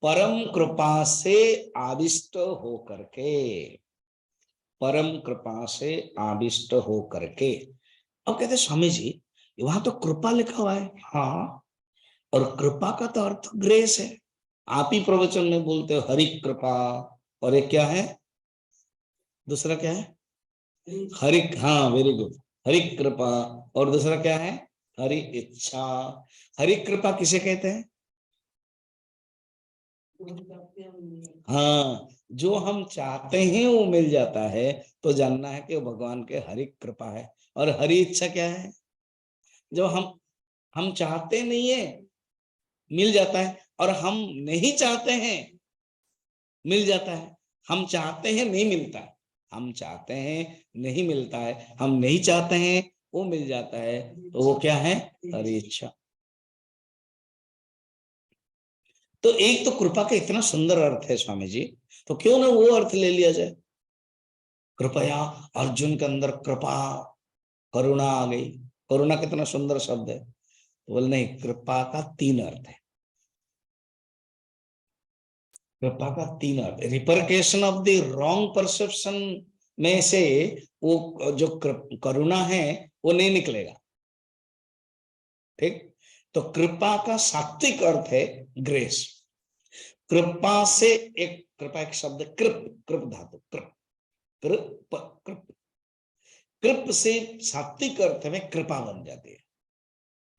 परम कृपा से आविष्ट हो करके, परम कृपा से आविष्ट हो करके। अब कहते स्वामी जी वहां तो कृपा लिखा हुआ है। हाँ, और कृपा का तो अर्थ ग्रेस है। आप ही प्रवचन में बोलते हो हरि कृपा, और एक क्या है, दूसरा क्या है? हरि, हाँ वेरी गुड, हरि कृपा। और दूसरा क्या है? हरि इच्छा। हरि कृपा किसे कहते हैं? हाँ, जो हम चाहते हैं वो मिल जाता है, तो जानना है कि वो भगवान के हरि कृपा है। और हरि इच्छा क्या है? जो हम चाहते नहीं है मिल जाता है, और हम नहीं चाहते हैं मिल जाता है। हम चाहते हैं नहीं मिलता है, हम चाहते हैं नहीं मिलता है, हम नहीं चाहते हैं वो मिल जाता है, तो वो क्या है? हरि इच्छा। तो एक तो कृपा का इतना सुंदर अर्थ है स्वामी जी, तो क्यों ना वो अर्थ ले लिया जाए। कृपया, अर्जुन के अंदर कृपा, करुणा आ गई। करुणा कितना सुंदर शब्द है। तो बोल नहीं, कृपा का तीन अर्थ है। कृपा का तीन अर्थ, repercussion of the wrong perception में से वो जो करुणा है वो नहीं निकलेगा। ठीक, तो कृपा का सात्विक अर्थ है ग्रेस। कृपा से एक, कृपा एक शब्द, कृप, कृप धातु, कृप, कृप, कृप, कृप से सात्विक अर्थ में कृपा बन जाती है।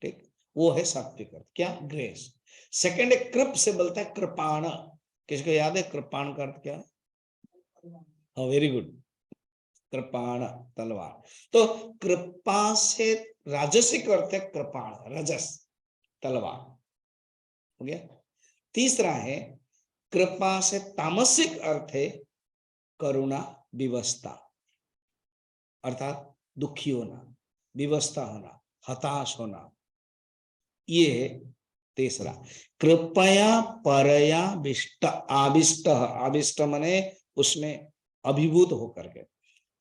ठीक, वो है सात्विक अर्थ, क्या? ग्रेस। सेकंड है कृप से बोलता है कृपाण। किसको याद है कृपाण का अर्थ क्या है? हाँ वेरी गुड, कृपाण, तलवार। तो कृपा से राजसिक अर्थ है कृपाण, रजस, तलवार, हो गया। तीसरा है कृपा से तामसिक अर्थ है करुणा, विवशता, अर्थात दुखी होना, विवशता होना, हताश होना। ये है तीसरा। कृपया परया विष्ट, आविष्ट, आविष्ट मने उसमें अभिभूत होकर के।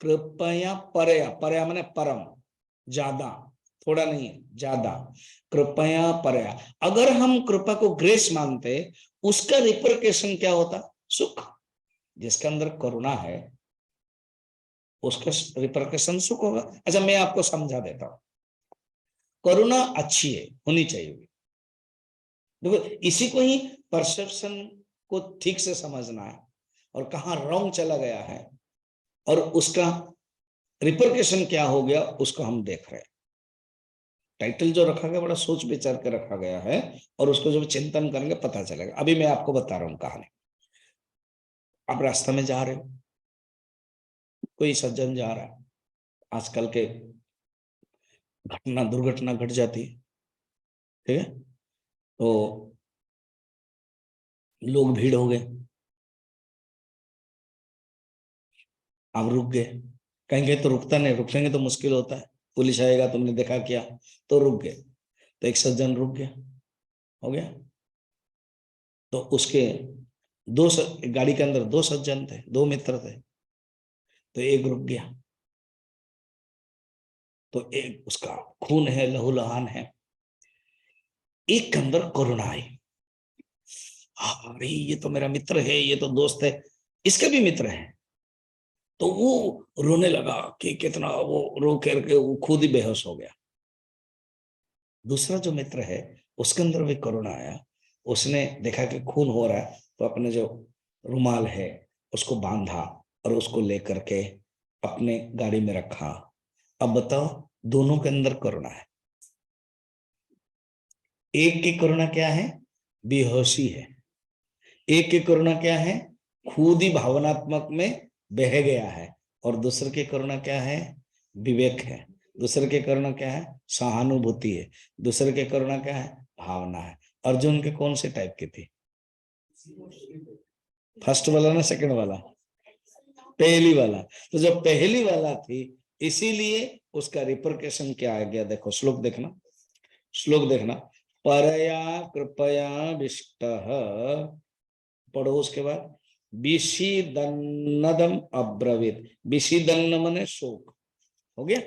कृपया परया, परया मने परम, ज्यादा, थोड़ा नहीं है, ज्यादा। कृपया परया, अगर हम कृपा को ग्रेस मानते, उसका रिपरकेशन क्या होता? सुख। जिसके अंदर करुणा है उसका रिपरकेशन सुख होगा। अच्छा मैं आपको समझा देता हूं। करुणा अच्छी है, होनी चाहिए। देखो इसी को ही परसेप्शन को ठीक से समझना है, और कहाँ रॉन्ग चला गया है और उसका रिपरकेशन क्या हो गया उसको हम देख रहे हैं। टाइटल जो रखा गया बड़ा सोच विचार के रखा गया है, और उसको जब चिंतन करेंगे पता चलेगा। अभी मैं आपको बता रहा हूं कहानी। आप रास्ते में जा रहे हो, कोई सज्जन जा रहा है, आजकल के घटना दुर्घटना घट जाती है, ठीक है, तो लोग भीड़ हो गए, आप रुक गए। कहेंगे तो रुकता नहीं, रुकेंगे तो मुश्किल होता है, पुलिस आएगा, तुमने देखा क्या, तो रुक गए। तो एक सज्जन रुक गया, हो गया। तो उसके गाड़ी के अंदर दो सज्जन थे, दो मित्र थे। तो एक रुक गया, तो एक उसका खून है, लहूलुहान है, एक के अंदर करुणा आई, अरे ये तो मेरा मित्र है, ये तो दोस्त है, इसके भी मित्र है। तो वो रोने लगा कि कितना, वो रो करके वो खुद ही बेहोश हो गया। दूसरा जो मित्र है उसके अंदर भी करुणा आया, उसने देखा कि खून हो रहा है, तो अपने जो रुमाल है उसको बांधा और उसको लेकर के अपने गाड़ी में रखा। अब बताओ, दोनों के अंदर करुणा है। एक की करुणा क्या है? बेहोशी है। एक की करुणा क्या है? खुद ही भावनात्मक में बह गया है। और दूसरे की करुणा क्या है? विवेक है। दूसरे की करुणा क्या है? सहानुभूति है। दूसरे की करुणा क्या है? भावना है। अर्जुन के कौन से टाइप की थी? फर्स्ट वाला ना सेकंड वाला? पहली वाला। तो जब पहली वाला थी, इसीलिए उसका रिपरकेशन क्या आ गया, देखो श्लोक देखना, श्लोक देखना। परया कृपया विष्ट, पढ़ो उसके बाद, विषिदन्नदम अब्रवीत। विषिदन्न मने शोक, हो गया।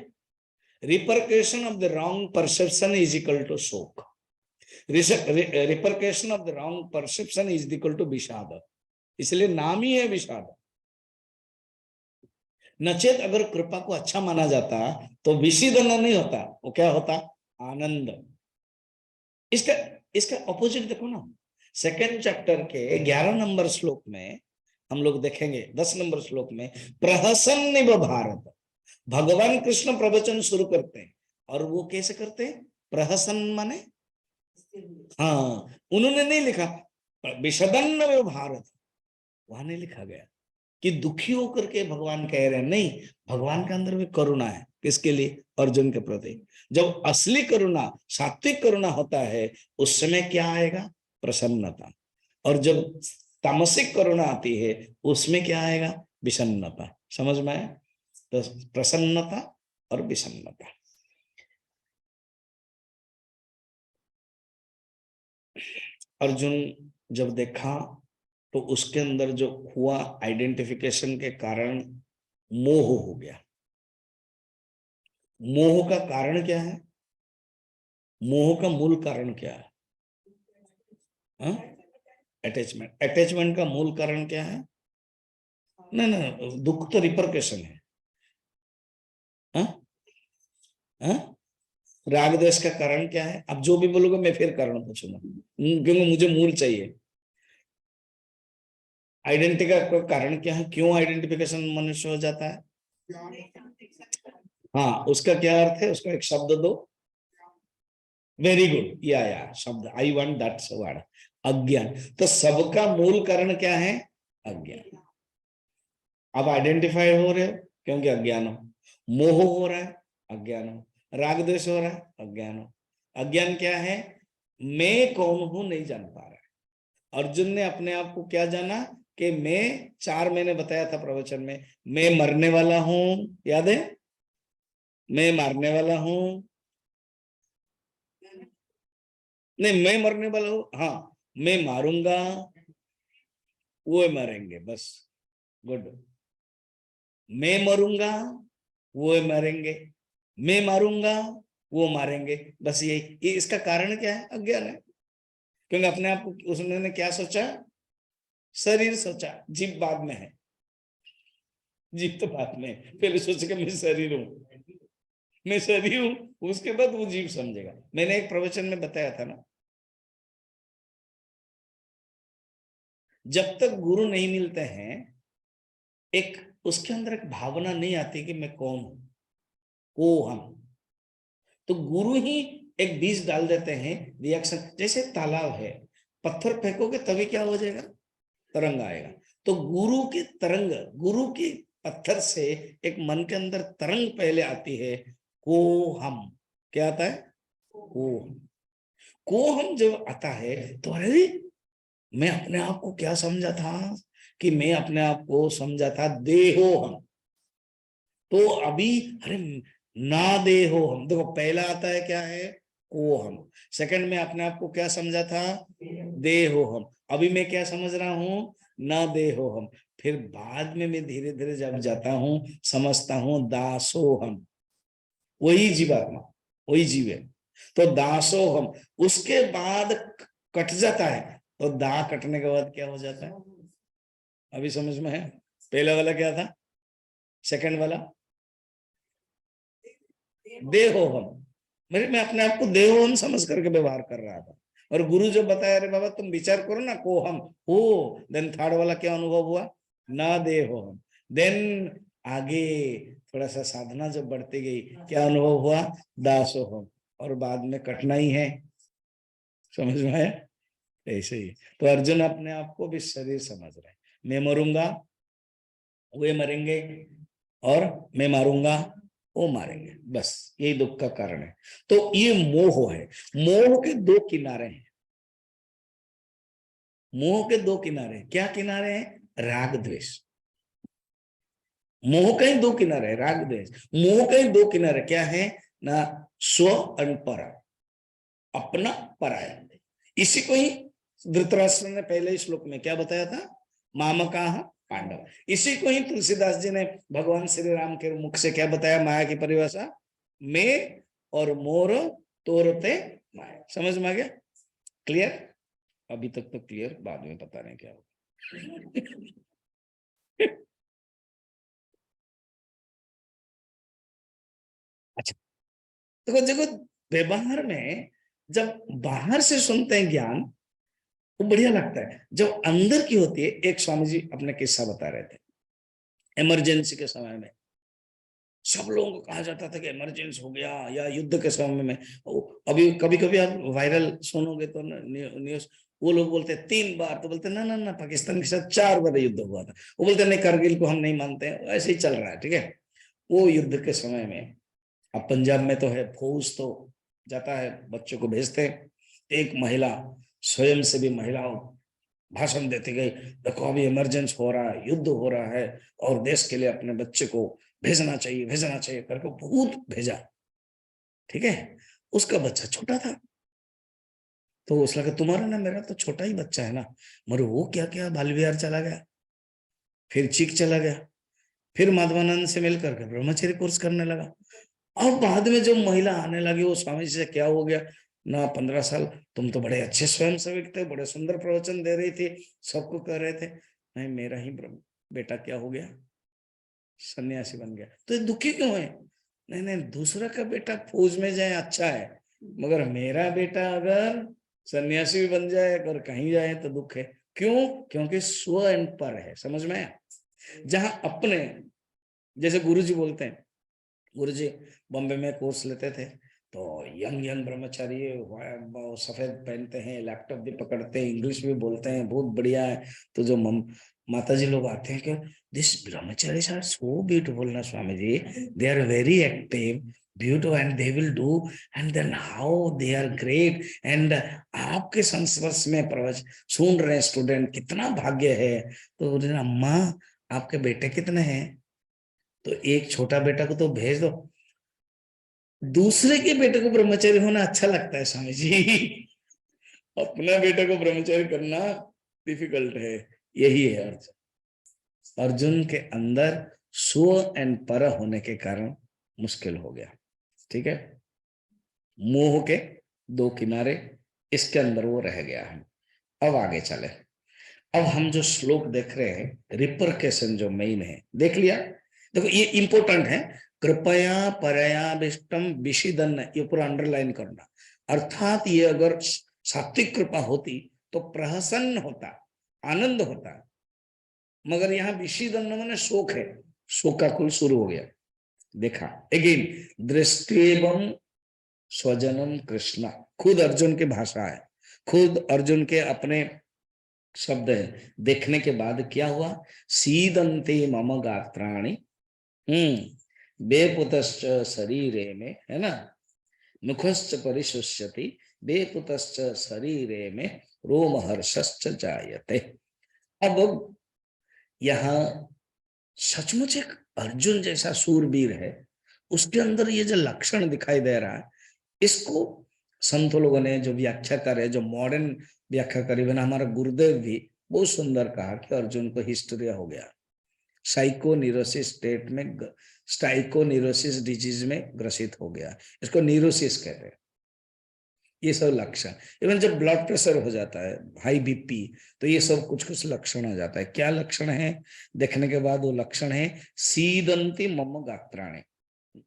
Repercussion of the wrong perception is equal to शोक। Repercussion of the wrong perception is equal to विषाद, इसलिए नाम ही है विषाद। नचेत अगर कृपा को अच्छा माना जाता तो विषिदन्न नहीं होता, वो क्या होता? आनंद। इसका इसका ऑपोजिट देखो ना, सेकंड चैप्टर के 11 नंबर श्लोक में हम लोग देखेंगे, 10 नंबर श्लोक में, प्रहसन्निव भारत, भगवान कृष्ण प्रवचन शुरू करते हैं। और वो कैसे करते हैं? प्रहसन माने, हाँ, उन्होंने नहीं लिखा विषदन्न भारत, वहां नहीं लिखा गया कि दुखी होकर के भगवान कह रहे हैं, नहीं, भगवान के अंदर भी करुणा है। किसके लिए? अर्जुन के प्रति। जब असली करुणा, सात्विक करुणा होता है, उस समय क्या आएगा? प्रसन्नता। और जब तामसिक करुणा आती है, उसमें क्या आएगा? विषन्नता। समझ में आया? तो प्रसन्नता और विषन्नता। अर्जुन जब देखा तो उसके अंदर जो हुआ आइडेंटिफिकेशन के कारण मोह हो गया। मोह का कारण क्या है? मोह का मूल कारण क्या है? अटैचमेंट। अटैचमेंट का मूल कारण क्या है? नहीं नहीं, दुख तो रिपरकेशन है। हा? हा? राग द्वेष का कारण क्या है? अब जो भी बोलोगे मैं फिर कारण पूछूंगा, क्योंकि मुझे मूल चाहिए। आइडेंटिटी का कारण क्या है? क्यों आइडेंटिफिकेशन मनुष्य हो जाता है? हाँ, उसका क्या अर्थ है? उसका एक शब्द दो। वेरी गुड, या शब्द, आई वांट दैट वर्ड। अज्ञान। तो सबका मूल कारण क्या है? अज्ञान। आप आइडेंटिफाई हो रहे हो क्योंकि अज्ञान हो। मोह हो रहा है, अज्ञान हो। राग द्वेष हो रहा है, अज्ञान हो। अज्ञान क्या है? मैं कौन हूं नहीं जान पा रहा है। अर्जुन ने अपने आप को क्या जाना? कि मैं, 4 मैंने बताया था प्रवचन में, मैं मरने वाला हूं, याद है? मैं मारने वाला हूं, नहीं, मैं मरने वाला हूं, हाँ, मैं मारूंगा, वो मरेंगे, बस। गुड। मैं मरूंगा, वो मरेंगे, मैं मारूंगा, वो मारेंगे, बस ये इसका कारण क्या है? अज्ञान है। क्योंकि अपने आप को उसने क्या सोचा? शरीर सोचा। जीव बाद में है, जीव तो बाद में है। पहले सोचेगा मैं शरीर हूं, मैं शरीर हूं, उसके बाद वो जीव समझेगा। मैंने एक प्रवचन में बताया था ना, जब तक गुरु नहीं मिलते हैं, एक उसके अंदर एक भावना नहीं आती कि मैं कौन हूं, को हम। तो गुरु ही एक बीज डाल देते हैं, रिएक्शन। जैसे तालाब है, पत्थर फेंकोगे तभी क्या हो जाएगा? तरंग आएगा। तो गुरु की तरंग, गुरु की पत्थर से एक मन के अंदर तरंग पहले आती है, को हम। क्या आता है? को हम जब आता है तो अरे, मैं अपने आप को क्या समझा था? कि मैं अपने आप को समझा था देहो हम। तो अभी, अरे, ना देहो हम, देखो पहला आता है क्या है? को हम। सेकंड में अपने आप को क्या समझा था? देहो हम। अभी मैं क्या समझ रहा हूं? ना देहो हम। फिर बाद में मैं धीरे धीरे जब जाता हूं, समझता हूं दासो हम। वही जीवात्मा, वही जीव है। तो दासो हम, उसके बाद कट जाता है, तो दा कटने के बाद क्या हो जाता है? अभी समझ में है? पहला वाला क्या था? सेकंड वाला देहो हम, मैं अपने आप को देहो हम समझ करके व्यवहार कर रहा था, और गुरु जो बताया, अरे बाबा तुम विचार करो ना, को हम हो, देन थर्ड वाला क्या अनुभव हुआ? ना देहो हम। देन आगे थोड़ा सा साधना जब बढ़ती गई, क्या अनुभव हुआ? दासो हम। और बाद में कठिनाई ही है। समझ में आया? ऐसे ही तो अर्जुन अपने आप को भी शरीर समझ रहे हैं। मैं मरूंगा, वे मरेंगे, और मैं मारूंगा, वो मारेंगे, बस यही दुख का कारण है। तो ये मोह है। मोह के दो किनारे हैं। मोह के दो किनारे, क्या किनारे हैं? राग द्वेष। मोह के ही दो किनारे है, राग द्वेष। मोह के ही दो किनारे क्या है ना? स्व और पर, अपना पराया। इसी को ही धृतराष्ट्र ने पहले श्लोक में क्या बताया था? मामका पांडव। इसी को ही तुलसीदास जी ने भगवान श्री राम के मुख से क्या बताया? माया की परिभाषा, मैं और मोर तोरते माया। समझ में आ गया? क्लियर? अभी तक तो क्लियर, बाद में पता नहीं क्या होगा। अच्छा, तो देखो, व्यवहार में जब बाहर से सुनते हैं ज्ञान तो बढ़िया लगता है, जब अंदर की होती है। एक स्वामी जी अपने किस्सा बता रहे थे, इमरजेंसी के समय में सब लोगों को कहा जाता था कि इमरजेंसी हो गया, या युद्ध के समय में। अभी कभी कभी आप वायरल सुनोगे तो न्यूज, वो लोग बोलते हैं 3 बार, तो बोलते ना ना ना, पाकिस्तान के साथ 4 बार युद्ध हुआ था। वो बोलते नहीं, करगिल को हम नहीं मानते हैं, ऐसे ही चल रहा है, ठीक है। वो युद्ध के समय में, अब पंजाब में तो है फौज, तो जाता है, बच्चों को भेजते हैं। एक महिला, स्वयं से भी महिला भाषण देती गई, देखो अभी इमरजेंसी हो रहा है, युद्ध हो रहा है, और देश के लिए अपने बच्चे को भेजना चाहिए, भेजना चाहिए करके बहुत भेजा, ठीक है। उसका बच्चा छोटा था, तो उसने कहा तुम्हारा ना, मेरा तो छोटा ही बच्चा है ना। मगर वो क्या क्या बाल विहार चला गया, फिर चीख चला गया, फिर माधवानंद से मिलकर के ब्रह्मचर्य कोर्स करने लगा। और बाद में जो महिला आने लगी, वो स्वामी जी से क्या हो गया ना, 15 साल तुम तो बड़े अच्छे स्वयं सेवक थे, बड़े सुंदर प्रवचन दे रही थी, सबको कह रहे थे, नहीं मेरा ही बेटा क्या हो गया, सन्यासी बन गया। तो ये दुखी क्यों है? नहीं नहीं, दूसरा का बेटा फौज में जाए अच्छा है, मगर मेरा बेटा अगर सन्यासी भी बन जाए, अगर कहीं जाए तो दुख है। क्यों? क्योंकि स्व एंड पर है। समझ में आया? जहां अपने, जैसे गुरु जी बोलते हैं, गुरु जी बॉम्बे में कोर्स लेते थे, तो यंग यंग ब्रह्मचारी सफेद पहनते हैं, लैपटॉप भी पकड़ते हैं, इंग्लिश भी बोलते हैं, बहुत बढ़िया है। तो जो माता जी लोग आते हैं कि this Brahmachari are so beautiful ना Swami ji, they are very active, beautiful, and they will do, and then how they are great, and आपके संस्पर्श में प्रवचन सुन रहे स्टूडेंट, कितना भाग्य है। तो अम्मा आपके बेटे कितने हैं? तो एक छोटा बेटा को तो भेज दो। दूसरे के बेटे को ब्रह्मचारी होना अच्छा लगता है स्वामी जी। अपना बेटे को ब्रह्मचारी करना डिफिकल्ट है। यही है अर्जुन। अर्जुन के अंदर स्व एंड पर होने के कारण मुश्किल हो गया, ठीक है। मोह के दो किनारे, इसके अंदर वो रह गया है। अब आगे चले। अब हम जो श्लोक देख रहे हैं, रिपरकेशन जो मेन है, देख लिया। देखो ये इंपॉर्टेंट है। कृपया परयाविष्टम विषिदन, ये पूरा अंडरलाइन करना। अर्थात ये अगर सात्विक कृपा होती तो प्रहसन होता, आनंद होता, मगर यहाँ विषिदन मैंने शोक है, शोक का कुल शुरू हो गया। देखा अगेन, दृष्टिएवं स्वजनम कृष्ण, खुद अर्जुन की भाषा है, खुद अर्जुन के अपने शब्द है। देखने के बाद क्या हुआ? सीदंते मम गात्राणि, बेपुतश्च शरीरे में, है ना, मुखश्च परिशुष्यति, बेपुतश्च शरीरे में रोमहर्षश्च जायते। अब यहाँ सचमुच एक अर्जुन जैसा सूरवीर है, उसके अंदर ये जो लक्षण दिखाई दे रहा है, इसको संतों लोगों ने जो व्याख्या करे, जो मॉडर्न व्याख्या करी, बना हमारा गुरुदेव भी बहुत सुंदर कहा कि अर्जुन को हिस्ट्रिया हो गया, साइकोनिरोसिस स्टेट में, साइकोनिरोसिस डिजीज में ग्रसित हो गया। इसको न्यूरोसिस कहते हैं। ये सब लक्षण। इवन जब ब्लड प्रेशर हो जाता है, हाई बीपी, तो ये सब कुछ कुछ लक्षण हो जाता है। क्या लक्षण है देखने के बाद? वो लक्षण है सीदंती मम गात्राणि।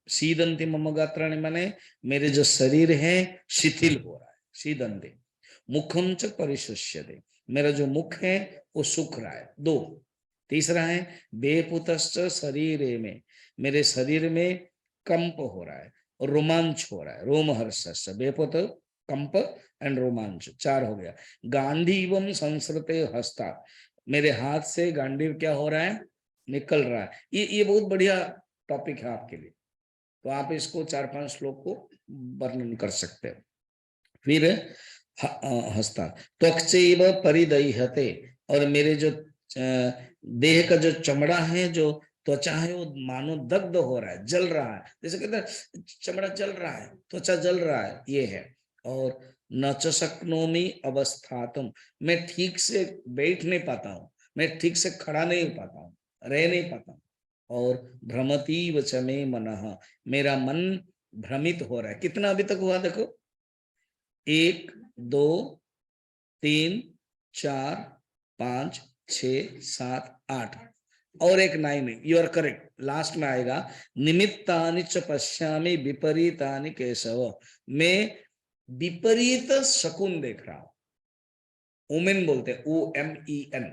सीदंती मम गात्राणि माने मेरे जो शरीर है शिथिल हो रहा है, सीदंती। मुखम च परिशुष्यते, मेरा जो मुख है वो सूख रहा है। दो। तीसरा है बेपुतश्च शरीर में, मेरे शरीर में कंप हो रहा है और रोमांच हो रहा है। रोमहर्ष, बेपुत, कंप एंड रोमांच, चार हो गया। गांधीवम संस्कृते हस्ता, मेरे हाथ से गांडीव क्या हो रहा है? निकल रहा है। ये बहुत बढ़िया टॉपिक है आपके लिए, तो आप इसको 4-5 श्लोक को वर्णन कर सकते हो। फिर हस्ता त्वक्चैव परिदह्यते, और मेरे जो देह का जो चमड़ा है, जो त्वचा है, वो मानो दग्ध हो रहा है, जल रहा है। जैसे कहते हैं चमड़ा जल रहा है, त्वचा जल रहा है, ये है। और न च शक्नोमि अवस्थातुम, मैं ठीक से बैठ नहीं पाता हूँ, मैं ठीक से खड़ा नहीं पाता हूँ, रह नहीं पाता हूँ। और भ्रमतीव च मे मनः, मेरा मन भ्रमित हो रहा है। कितना अभी तक हुआ देखो? 1 2 3 4 5 6 7 8 और एक 9 है। यू आर करेक्ट, लास्ट में आएगा निमित्तानि च पश्यामि विपरीतानि केशव, मैं विपरीत शकुन देख रहा हूं। ओमेन बोलते हैं, OMEN,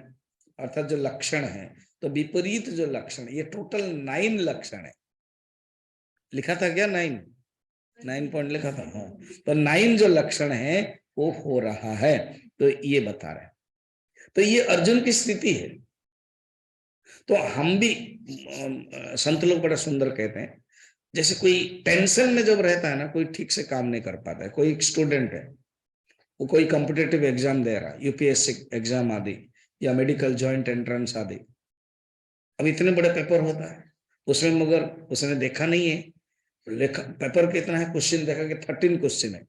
अर्थात जो लक्षण है। तो विपरीत जो लक्षण, ये टोटल 9 लक्षण है। लिखा था क्या? 9 पॉइंट लिखा था। हाँ, तो 9 जो लक्षण है वो हो रहा है, तो ये बता रहे हैं। तो ये अर्जुन की स्थिति है। तो हम भी संत लोग बड़ा सुंदर कहते हैं, जैसे कोई टेंशन में जब रहता है ना, कोई ठीक से काम नहीं कर पाता है। कोई एक स्टूडेंट है, वो कोई कॉम्पिटेटिव एग्जाम दे रहा है, UPSC एग्जाम आदि या मेडिकल जॉइंट एंट्रेंस आदि। अब इतने बड़े पेपर होता है उसमें, मगर उसने देखा नहीं है, लेखा पेपर कितना है, क्वेश्चन देखा कि 13 क्वेश्चन है।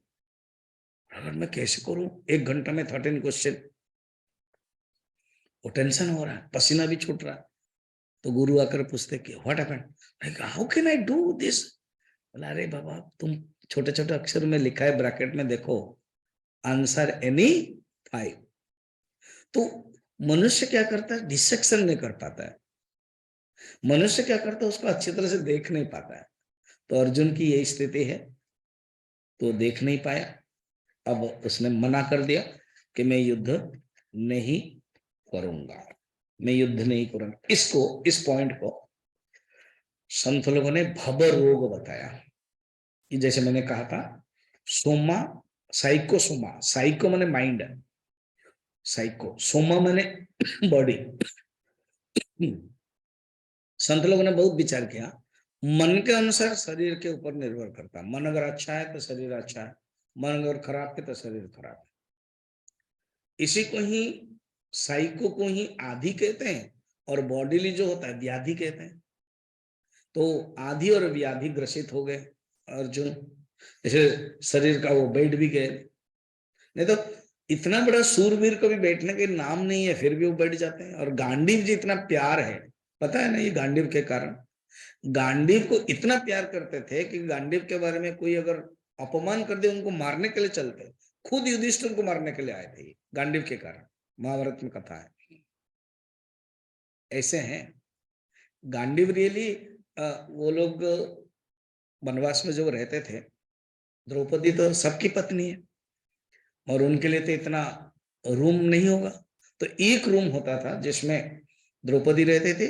अगर मैं कैसे करूं 1 घंटा में 13 क्वेश्चन? वो टेंशन हो रहा है, पसीना भी छूट रहा है। तो गुरु आकर पूछते कि what happened, how can I do this? बोला अरे बाबा, तुम छोटे छोटे अक्षर में लिखा है ब्रैकेट में, देखो आंसर एनी 5। तो मनुष्य क्या करता है? डिसेक्शन नहीं कर पाता है। मनुष्य क्या करता है? उसको अच्छी तरह से देख नहीं पाता है। तो अर्जुन की यही स्थिति है, तो देख नहीं पाया। अब उसने मना कर दिया कि मैं युद्ध नहीं करूंगा, मैं युद्ध नहीं करूंगा। इसको, इस पॉइंट को संत लोगों ने भव रोग बताया। कि जैसे मैंने कहा था, सोमा, साइको सोमा, साइको माने माइंड, साइको, सोमा माने बॉडी। संत लोगों ने बहुत विचार किया, मन के अनुसार शरीर के ऊपर निर्भर करता है। मन अगर अच्छा है तो शरीर अच्छा है, मन अगर खराब है तो शरीर खराब है। इसी को ही, साइको को ही आधि कहते हैं, और बॉडीली जो होता है व्याधि कहते हैं। तो आधि और व्याधि ग्रसित हो गए अर्जुन, जैसे शरीर का वो बैठ भी गए। नहीं तो इतना बड़ा सूरवीर को भी बैठने के नाम नहीं है, फिर भी वो बैठ जाते हैं। और गांडीव जी इतना प्यार है, पता है ना, ये गांडीव के कारण। गांडीव को इतना प्यार करते थे कि गांडीव के बारे में कोई अगर अपमान कर दे, उनको मारने के लिए चलते। खुद युधिष्ठिर को मारने के लिए आए थे गांडीव के कारण, महाभारत में कथा है। ऐसे हैं गांडीव रियली। वो लोग वनवास में जब रहते थे, द्रौपदी तो सबकी पत्नी है, और उनके लिए तो इतना रूम नहीं होगा। तो एक रूम होता था जिसमें द्रौपदी रहते थे,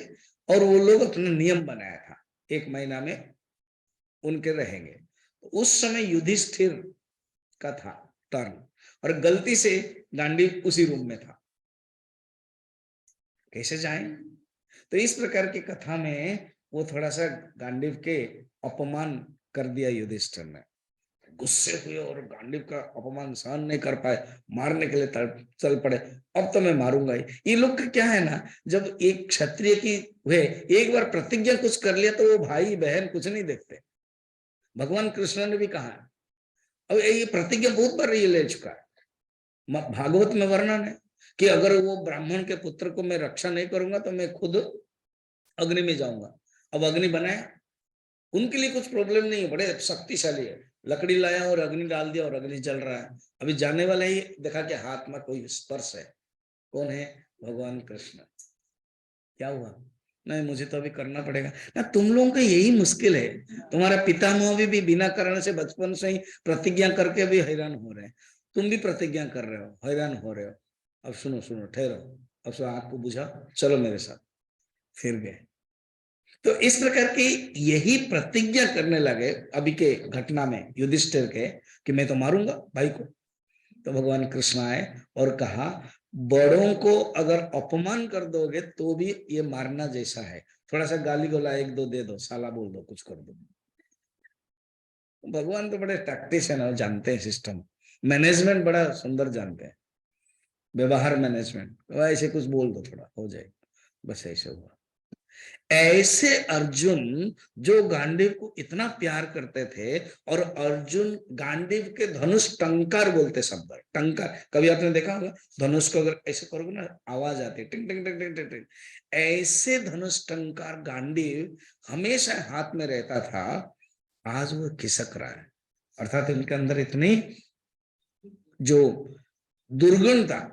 और वो लोग अपना नियम बनाया था 1 महीना में उनके रहेंगे। तो उस समय युधिष्ठिर का था टर्न, और गलती से गांडीव उसी रूम में था। कैसे जाएं? तो इस प्रकार की कथा में वो थोड़ा सा गांडीव के अपमान कर दिया युधिष्ठिर ने। गुस्से हुए और गांडीव का अपमान सहन नहीं कर पाए, मारने के लिए चल पड़े। अब तो मैं मारूंगा ही। ये लोग का क्या है ना, जब एक क्षत्रिय की हुए एक बार प्रतिज्ञा कुछ कर लिया, तो वो भाई बहन कुछ नहीं देखते। भगवान कृष्ण ने भी कहा, अब ये प्रतिज्ञा बहुत बार ये ले चुका है। भागवत में वर्णन है कि अगर वो ब्राह्मण के पुत्र को मैं रक्षा नहीं करूंगा तो मैं खुद अग्नि में जाऊंगा। अब अग्नि बनाया, उनके लिए कुछ प्रॉब्लम नहीं है, बड़े शक्तिशाली है। लकड़ी लाया और अग्नि डाल दिया और अग्नि जल रहा है। अभी जाने वाला ही देखा कि हाथ में कोई स्पर्श है। कौन है? भगवान कृष्ण। क्या हुआ? नहीं, मुझे तो अभी करना पड़ेगा ना। तुम लोगों का यही मुश्किल है। तुम्हारा पितामह भी बिना कारण से बचपन से ही प्रतिज्ञा करके भी हैरान हो रहे हैं। तुम भी प्रतिज्ञा कर रहे हो, हैरान हो रहे हो। अब सुनो सुनो, ठहरो। अब सो आंख को बुझा, चलो मेरे साथ। फिर गए। तो इस प्रकार की यही प्रतिज्ञा करने लगे अभी के घटना में युधिष्ठिर के, कि मैं तो मारूंगा भाई को। तो भगवान कृष्ण आए और कहा, बड़ों को अगर अपमान कर दोगे तो भी ये मारना जैसा है। थोड़ा सा गाली गोला एक दो दे दो, साला बोल दो, कुछ कर दो। भगवान तो बड़े टैक्टिशियन है, जानते हैं सिस्टम मैनेजमेंट, बड़ा सुंदर जानते हैं। व्यवहार मैनेजमेंट, ऐसे कुछ बोल दो, थोड़ा हो जाएगा। बस ऐसे हुआ। ऐसे अर्जुन जो गांडीव को इतना प्यार करते थे, और अर्जुन गांडीव के धनुष टंकार बोलते शब्द, टंकार कभी आपने देखा होगा? धनुष को अगर ऐसे करोगे ना, आवाज आती है, टिंग टिंग टिंग टिंग टिंग टिंग। ऐसे धनुष टंकार गांडीव हमेशा हाथ में रहता था, आज वो खिसक रहा है। अर्थात इनके अंदर इतनी जो दुर्गुणता,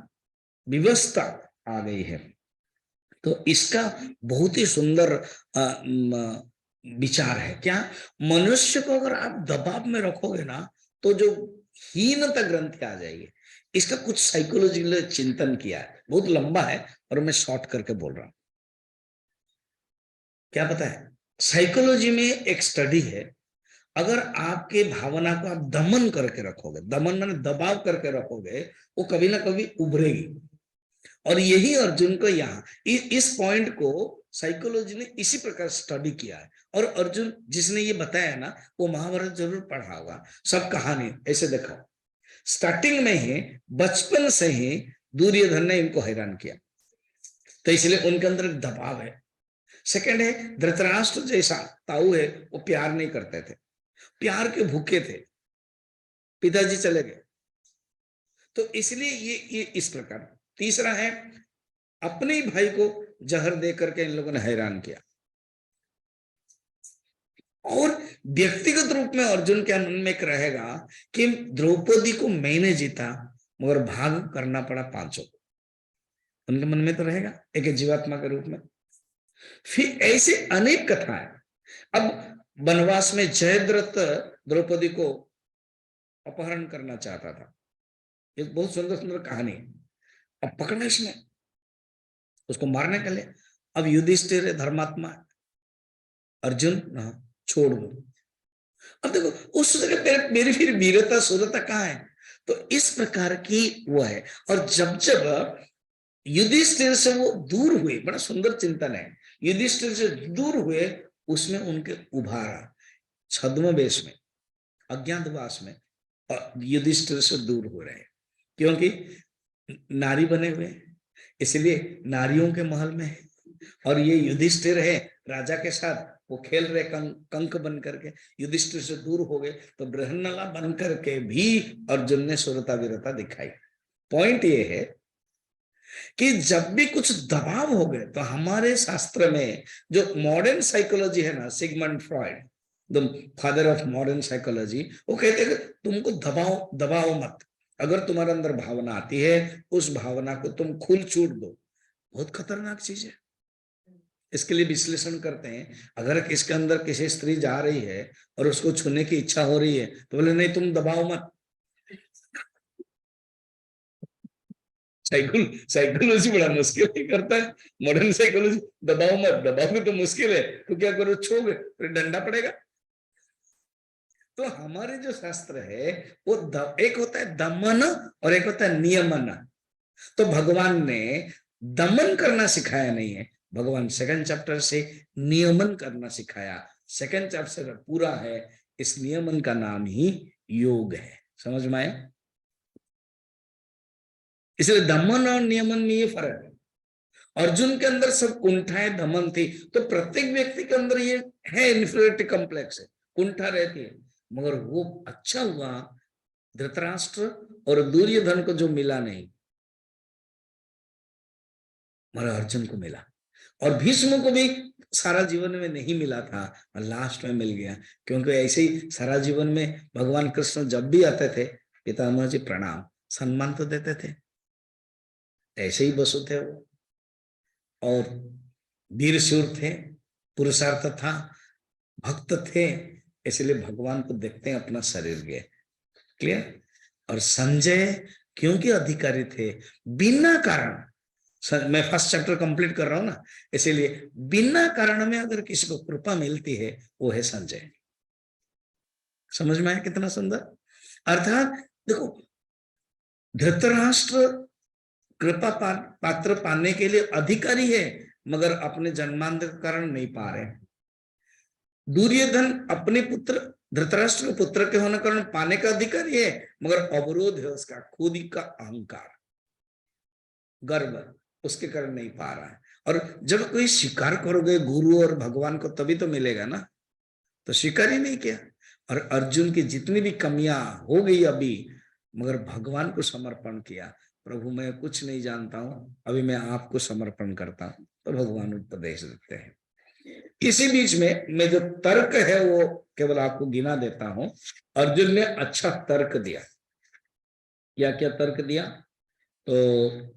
विवशता आ गई है। तो इसका बहुत ही सुंदर विचार है। क्या? मनुष्य को अगर आप दबाव में रखोगे ना, तो जो हीनता ग्रंथि आ जाएगी। इसका कुछ साइकोलॉजिकल चिंतन किया है, बहुत लंबा है और मैं शॉर्ट करके बोल रहा हूं। क्या पता है? साइकोलॉजी में एक स्टडी है, अगर आपके भावना को आप दमन करके रखोगे, दमन माने दबाव करके रखोगे, वो कभी ना कभी उभरेगी। और यही अर्जुन को यहाँ इस पॉइंट को साइकोलॉजी ने इसी प्रकार स्टडी किया है। और अर्जुन जिसने ये बताया ना, वो महाभारत जरूर पढ़ा होगा, सब कहानी ऐसे देखो। स्टार्टिंग में ही, बचपन से ही दुर्योधन ने इनको हैरान किया, तो इसलिए उनके अंदर एक दबाव है। सेकंड है, धृतराष्ट्र जैसा ताऊ है, वो प्यार नहीं करते थे, प्यार के भूखे थे, पिताजी चले गए, तो इसलिए ये इस प्रकार। तीसरा है, अपने ही भाई को जहर दे करके इन लोगों ने हैरान किया। और व्यक्तिगत रूप में अर्जुन के मन में एक रहेगा कि द्रौपदी को मैंने जीता, मगर भाग करना पड़ा पांचों को। उनके मन में तो रहेगा एक जीवात्मा के रूप में। फिर ऐसे अनेक कथाएं। अब वनवास में जयद्रथ द्रौपदी को अपहरण करना चाहता था, एक बहुत सुंदर सुंदर कहानी है। अब पकड़ना इसने उसको मारने के लिए। अब युधिष्ठिर धर्मात्मा, अर्जुन छोड़ दो। अब देखो उस जगह मेरी फिर वीरता सूरता कहाँ है? तो इस प्रकार की वो है। और जब जब युधिष्ठिर से वो दूर हुए, बड़ा सुंदर चिंतन है, युधिष्ठिर से दूर हुए, उसमें उनके उभारा छद्म वेश में, अज्ञातवास में, और युधिष्ठिर से दूर हो रहे हैं, क्योंकि नारी बने हुए, इसलिए नारियों के महल में है। और ये युधिष्ठिर है राजा के साथ, वो खेल रहे कंक बन करके, युधिष्ठिर से दूर हो गए, तो बृहन्नला बन करके भी अर्जुन ने सुरता वीरता दिखाई। पॉइंट ये है कि जब भी कुछ दबाव हो गए, तो हमारे शास्त्र में जो मॉडर्न साइकोलॉजी है ना, Sigmund Freud, the father of modern psychology, वो कहते हैं कि तुमको दबाओ, दबाओ मत। अगर तुम्हारे अंदर भावना आती है, उस भावना को तुम खुल छूट दो। बहुत खतरनाक चीज है। इसके लिए विश्लेषण करते हैं, अगर किसके अंदर किसी स्त्री जा रही है और उसको छूने की इच्छा हो रही है, तो बोले नहीं, तुम दबाओ मत। साइकोलॉजी बड़ा मुश्किल ही करता है, मॉडर्न साइकोलॉजी। दबाओ मत, दबाओगे तो मुश्किल है, तो क्या करो, छोगे फिर डंडा पड़ेगा। तो हमारे जो शास्त्र है, वो एक होता है दमन और एक होता है नियमन। तो भगवान ने दमन करना सिखाया नहीं है, भगवान सेकंड चैप्टर से नियमन करना सिखाया। सेकंड चैप्टर पूरा है, इस नियमन का नाम ही योग है। समझ में आया? इसलिए दमन और नियमन में ये फर्क है। अर्जुन के अंदर सब कुंठाएं दमन थी, तो प्रत्येक व्यक्ति के अंदर ये है, इन्फीरियरिटी कॉम्प्लेक्स है, कुंठा रहती है। मगर वो अच्छा हुआ धृतराष्ट्र और दुर्योधन को जो मिला नहीं, मगर अर्जुन को मिला। और भीष्म को भी सारा जीवन में नहीं मिला था और लास्ट में मिल गया, क्योंकि ऐसे ही सारा जीवन में भगवान कृष्ण जब भी आते थे पितामह जी प्रणाम सम्मान तो देते थे, ऐसे ही बसु थे वो, और वीर शूर थे, पुरुषार्थ था, भक्त थे, इसलिए भगवान को देखते हैं अपना शरीर गए। क्लियर। और संजय क्योंकि अधिकारी थे, बिना कारण, मैं फर्स्ट चैप्टर कंप्लीट कर रहा हूं ना, इसीलिए बिना कारण में अगर किसी को कृपा मिलती है वो है संजय। समझ में आया कितना सुंदर। अर्थात देखो, धृतराष्ट्र कृपा पात्र पाने के लिए अधिकारी है, मगर अपने जन्मांतर के कारण नहीं पा रहे। दुर्योधन अपने पुत्र धृतराष्ट्र के पुत्र के होने के कारण पाने का अधिकारी है, मगर अवरोध है उसका खुद ही का अहंकार, गर्व, उसके कारण नहीं पा रहा है। और जब कोई स्वीकार करोगे गुरु और भगवान को तभी तो मिलेगा ना, तो स्वीकार ही नहीं किया। और अर्जुन की जितनी भी कमियां हो गई अभी, मगर भगवान को समर्पण किया, प्रभु मैं कुछ नहीं जानता हूं, अभी मैं आपको समर्पण करता हूं, तो भगवान उपदेश देते हैं। इसी बीच में मैं जो तर्क है वो केवल आपको गिना देता हूं। अर्जुन ने अच्छा तर्क दिया। क्या क्या तर्क दिया? तो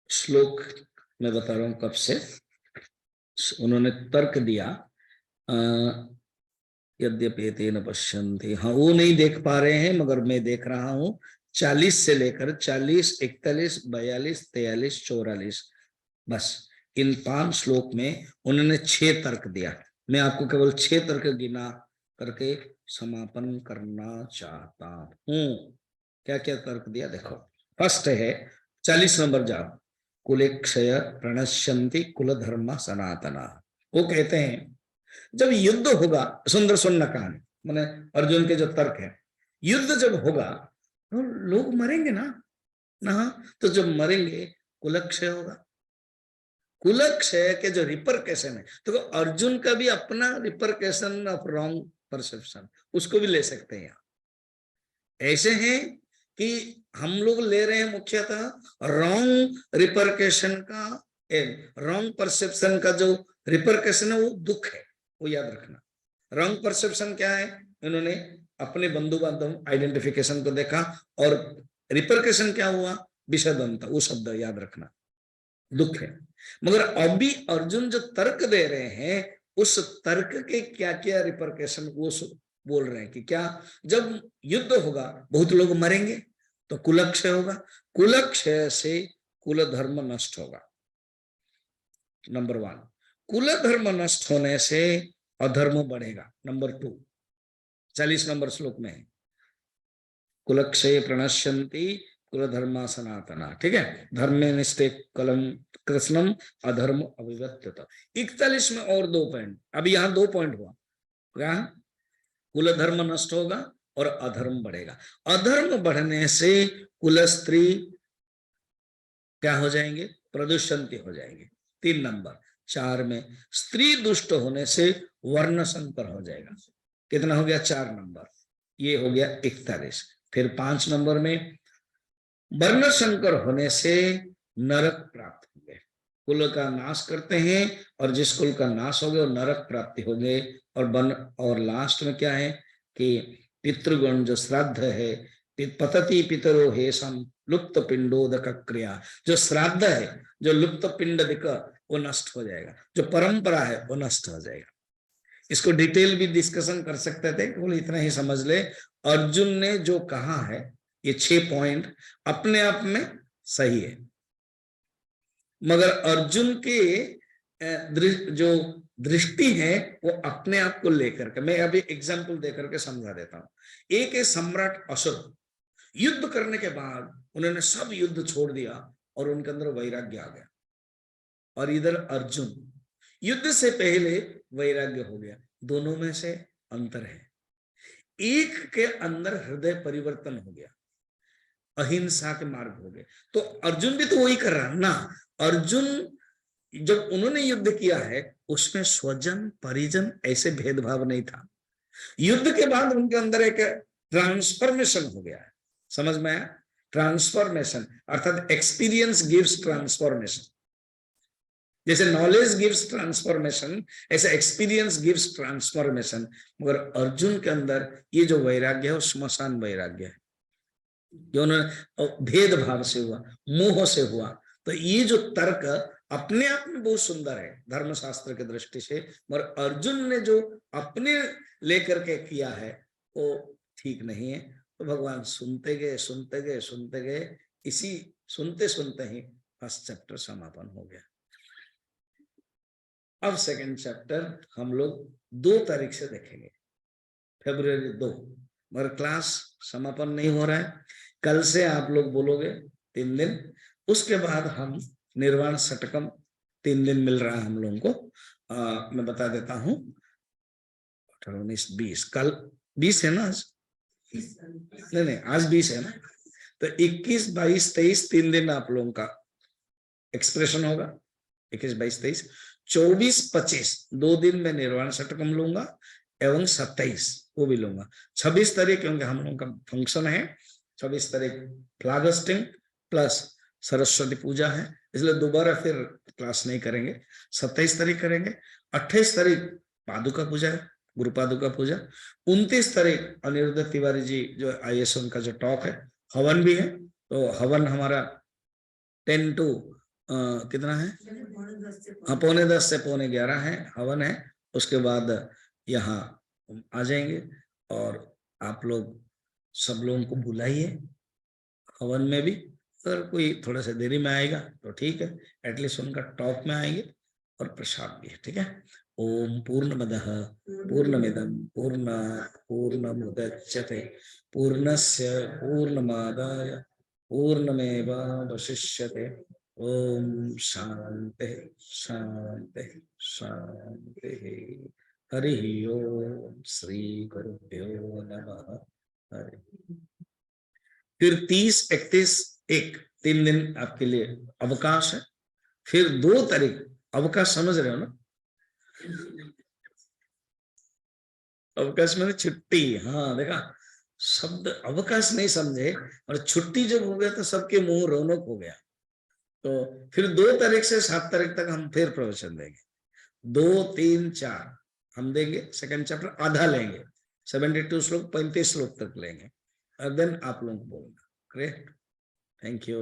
श्लोक मैं बता रहा हूं कब से उन्होंने तर्क दिया। यद्यपि तेन पश्यन्ति, हाँ वो नहीं देख पा रहे हैं मगर मैं देख रहा हूं। 40 से लेकर 40, 41, 42, 43, 44, बस इन 5 श्लोक में उन्होंने 6 तर्क दिया। मैं आपको केवल 6 तर्क गिना करके समापन करना चाहता हूं। क्या क्या तर्क दिया देखो। फर्स्ट है 40 नंबर जाओ। कुलेक्षय प्रणश्यन्ति कुल धर्म सनातना। वो कहते हैं जब युद्ध होगा, सुंदर सुनना कहानी, मैंने अर्जुन के जो तर्क है, युद्ध जब होगा तो लोग मरेंगे ना, तो जब मरेंगे कुलक्षय होगा। कुलक्षय के जो रिपरकेशन है, तो अर्जुन का भी अपना रिपरकेशन ऑफ रॉन्ग परसेप्शन, उसको भी ले सकते हैं। यहाँ ऐसे हैं कि हम लोग ले रहे हैं मुख्यतः रॉन्ग रिपरकेशन का, रॉन्ग परसेप्शन का जो रिपरकेशन है वो दुख है, वो याद रखना। रॉन्ग परसेप्शन क्या है? इन्होंने अपने बंधु बांधव आइडेंटिफिकेशन को देखा, और रिपरकेशन क्या हुआ? विषदंता, वो शब्द याद रखना, दुख है। मगर अभी अर्जुन जो तर्क दे रहे हैं, उस तर्क के क्या क्या रिपरकेशन वो बोल रहे हैं कि क्या, जब युद्ध होगा बहुत लोग मरेंगे तो कुलक्षय होगा, कुलक्षय से कुल धर्म नष्ट होगा। नंबर 1, कुल धर्म नष्ट होने से अधर्म बढ़ेगा। नंबर 2, 40 नंबर श्लोक में, कुलक्षय प्रणश्यन्ति कुल धर्मा सनातना। ठीक है, धर्म में निष्ठे कलम कृष्णम अधर्म अविवर्त्यत। 41 में और 2 पॉइंट, अभी यहाँ 2 पॉइंट हुआ। क्या? कुल धर्म नष्ट होगा और अधर्म बढ़ेगा। अधर्म बढ़ने से कुल स्त्री क्या हो जाएंगे? प्रदुषंती हो जाएंगे। 3 नंबर। 4 में स्त्री दुष्ट होने से वर्ण संकर हो जाएगा। कितना हो गया? 4 नंबर। ये हो गया 41। फिर 5 नंबर में वर्ण संकर होने से नरक प्राप्त हो गए, कुल का नाश करते हैं, और जिस कुल का नाश हो गया वो नरक प्राप्ति हो गए। और लास्ट में क्या है कि पितृगण जो श्राद्ध है, पतति पितरो हेशम लुप्त पिंडोदक क्रिया, जो श्राद्ध है, जो लुप्त पिंड वो नष्ट हो जाएगा, जो परंपरा है वो नष्ट हो जाएगा। इसको डिटेल भी डिस्कशन कर सकते थे, केवल इतना ही समझ ले। अर्जुन ने जो कहा है ये 6 पॉइंट अपने आप में सही है, मगर अर्जुन के जो दृष्टि है वो अपने आप को लेकर के, मैं अभी एग्जांपल देकर के समझा देता हूं। एक है सम्राट असुर, युद्ध करने के बाद उन्होंने सब युद्ध छोड़ दिया और उनके अंदर वैराग्य आ गया। और इधर अर्जुन, युद्ध से पहले वैराग्य हो गया। दोनों में से अंतर है। एक के अंदर हृदय परिवर्तन हो गया, अहिंसा के मार्ग हो गए। तो अर्जुन भी तो वही कर रहा है ना। अर्जुन जब उन्होंने युद्ध किया है उसमें स्वजन परिजन ऐसे भेदभाव नहीं था। युद्ध के बाद उनके अंदर एक ट्रांसफॉर्मेशन हो गया है। समझ में आया? ट्रांसफॉर्मेशन अर्थात एक्सपीरियंस गिव्स ट्रांसफॉर्मेशन। जैसे नॉलेज गिव्स ट्रांसफॉर्मेशन, ऐसे एक्सपीरियंस गिव्स ट्रांसफॉर्मेशन। मगर अर्जुन के अंदर ये जो वैराग्य है वो श्मशान वैराग्य है, जो भेदभाव से हुआ, मोह से हुआ। तो ये जो तर्क अपने आप में बहुत सुंदर है धर्मशास्त्र की दृष्टि से, मगर अर्जुन ने जो अपने लेकर के किया है वो ठीक नहीं है। तो भगवान सुनते गए सुनते गए सुनते गए, इसी सुनते सुनते ही फर्स्ट चैप्टर समापन हो गया। अब सेकंड चैप्टर हम लोग 2 तारीख से देखेंगे, February 2, मगर क्लास समापन नहीं हो रहा है। कल से आप लोग बोलोगे 3 दिन, उसके बाद हम निर्वाण षटकम 3 दिन मिल रहा है हम लोगों को। मैं बता देता हूं, 18, 19, 20, कल 20 है ना आज? नहीं, आज 20 है ना? तो 21, 22, 23 3 दिन आप लोगों का एक्सप्रेशन होगा। 21, 22, 23, 24, 25 2 दिन में निर्वाण षटकम लूंगा, एवं 27 वो भी लूंगा। 26 तारीख क्योंकि हम लोगों का फंक्शन है, 26 तारीख फ्लैग होस्टिंग प्लस सरस्वती पूजा है, इसलिए दोबारा फिर क्लास नहीं करेंगे। 27 तारीख करेंगे। 28 तारीख पादुका पूजा है, गुरु पादुका पूजा। 29 तारीख अनिरुद्ध तिवारी जी जो IAS उनका जो टॉक है, हवन भी है। तो हवन हमारा 10 to कितना है? हाँ, 10:45 से 11:45 है हवन है। उसके बाद यहाँ आ जाएंगे और आप लोग सब लोगों को बुलाइए हवन में भी। अगर कोई थोड़ा सा देरी में आएगा तो ठीक है, एटलीस्ट उनका टॉप में आएंगे और प्रसाद भी है, ठीक है। ओम पूर्णमदः पूर्णमिदं पूर्णात् पूर्णमुदच्यते पूर्णस्य पूर्णमादाय पूर्णमेवावशिष्यते। ओम शांति शांति शांति। हरि ओम श्री गुरुभ्यो नमः। हरि। फिर 30, 31, 1 3 दिन आपके लिए अवकाश है। फिर 2 तारीख अवकाश, समझ रहे हो ना? अवकाश मैंने छुट्टी। हाँ देखा, शब्द अवकाश नहीं समझे, और छुट्टी जब हो गया तो सबके मुंह रौनक हो गया। तो फिर 2 तारीख से 7 तारीख तक हम फिर प्रवचन देंगे। 2, 3, 4 हम देंगे। सेकंड चैप्टर आधा लेंगे, 72 श्लोक 35 श्लोक तक लेंगे, और देन आप लोग बोलना। Great, thank you.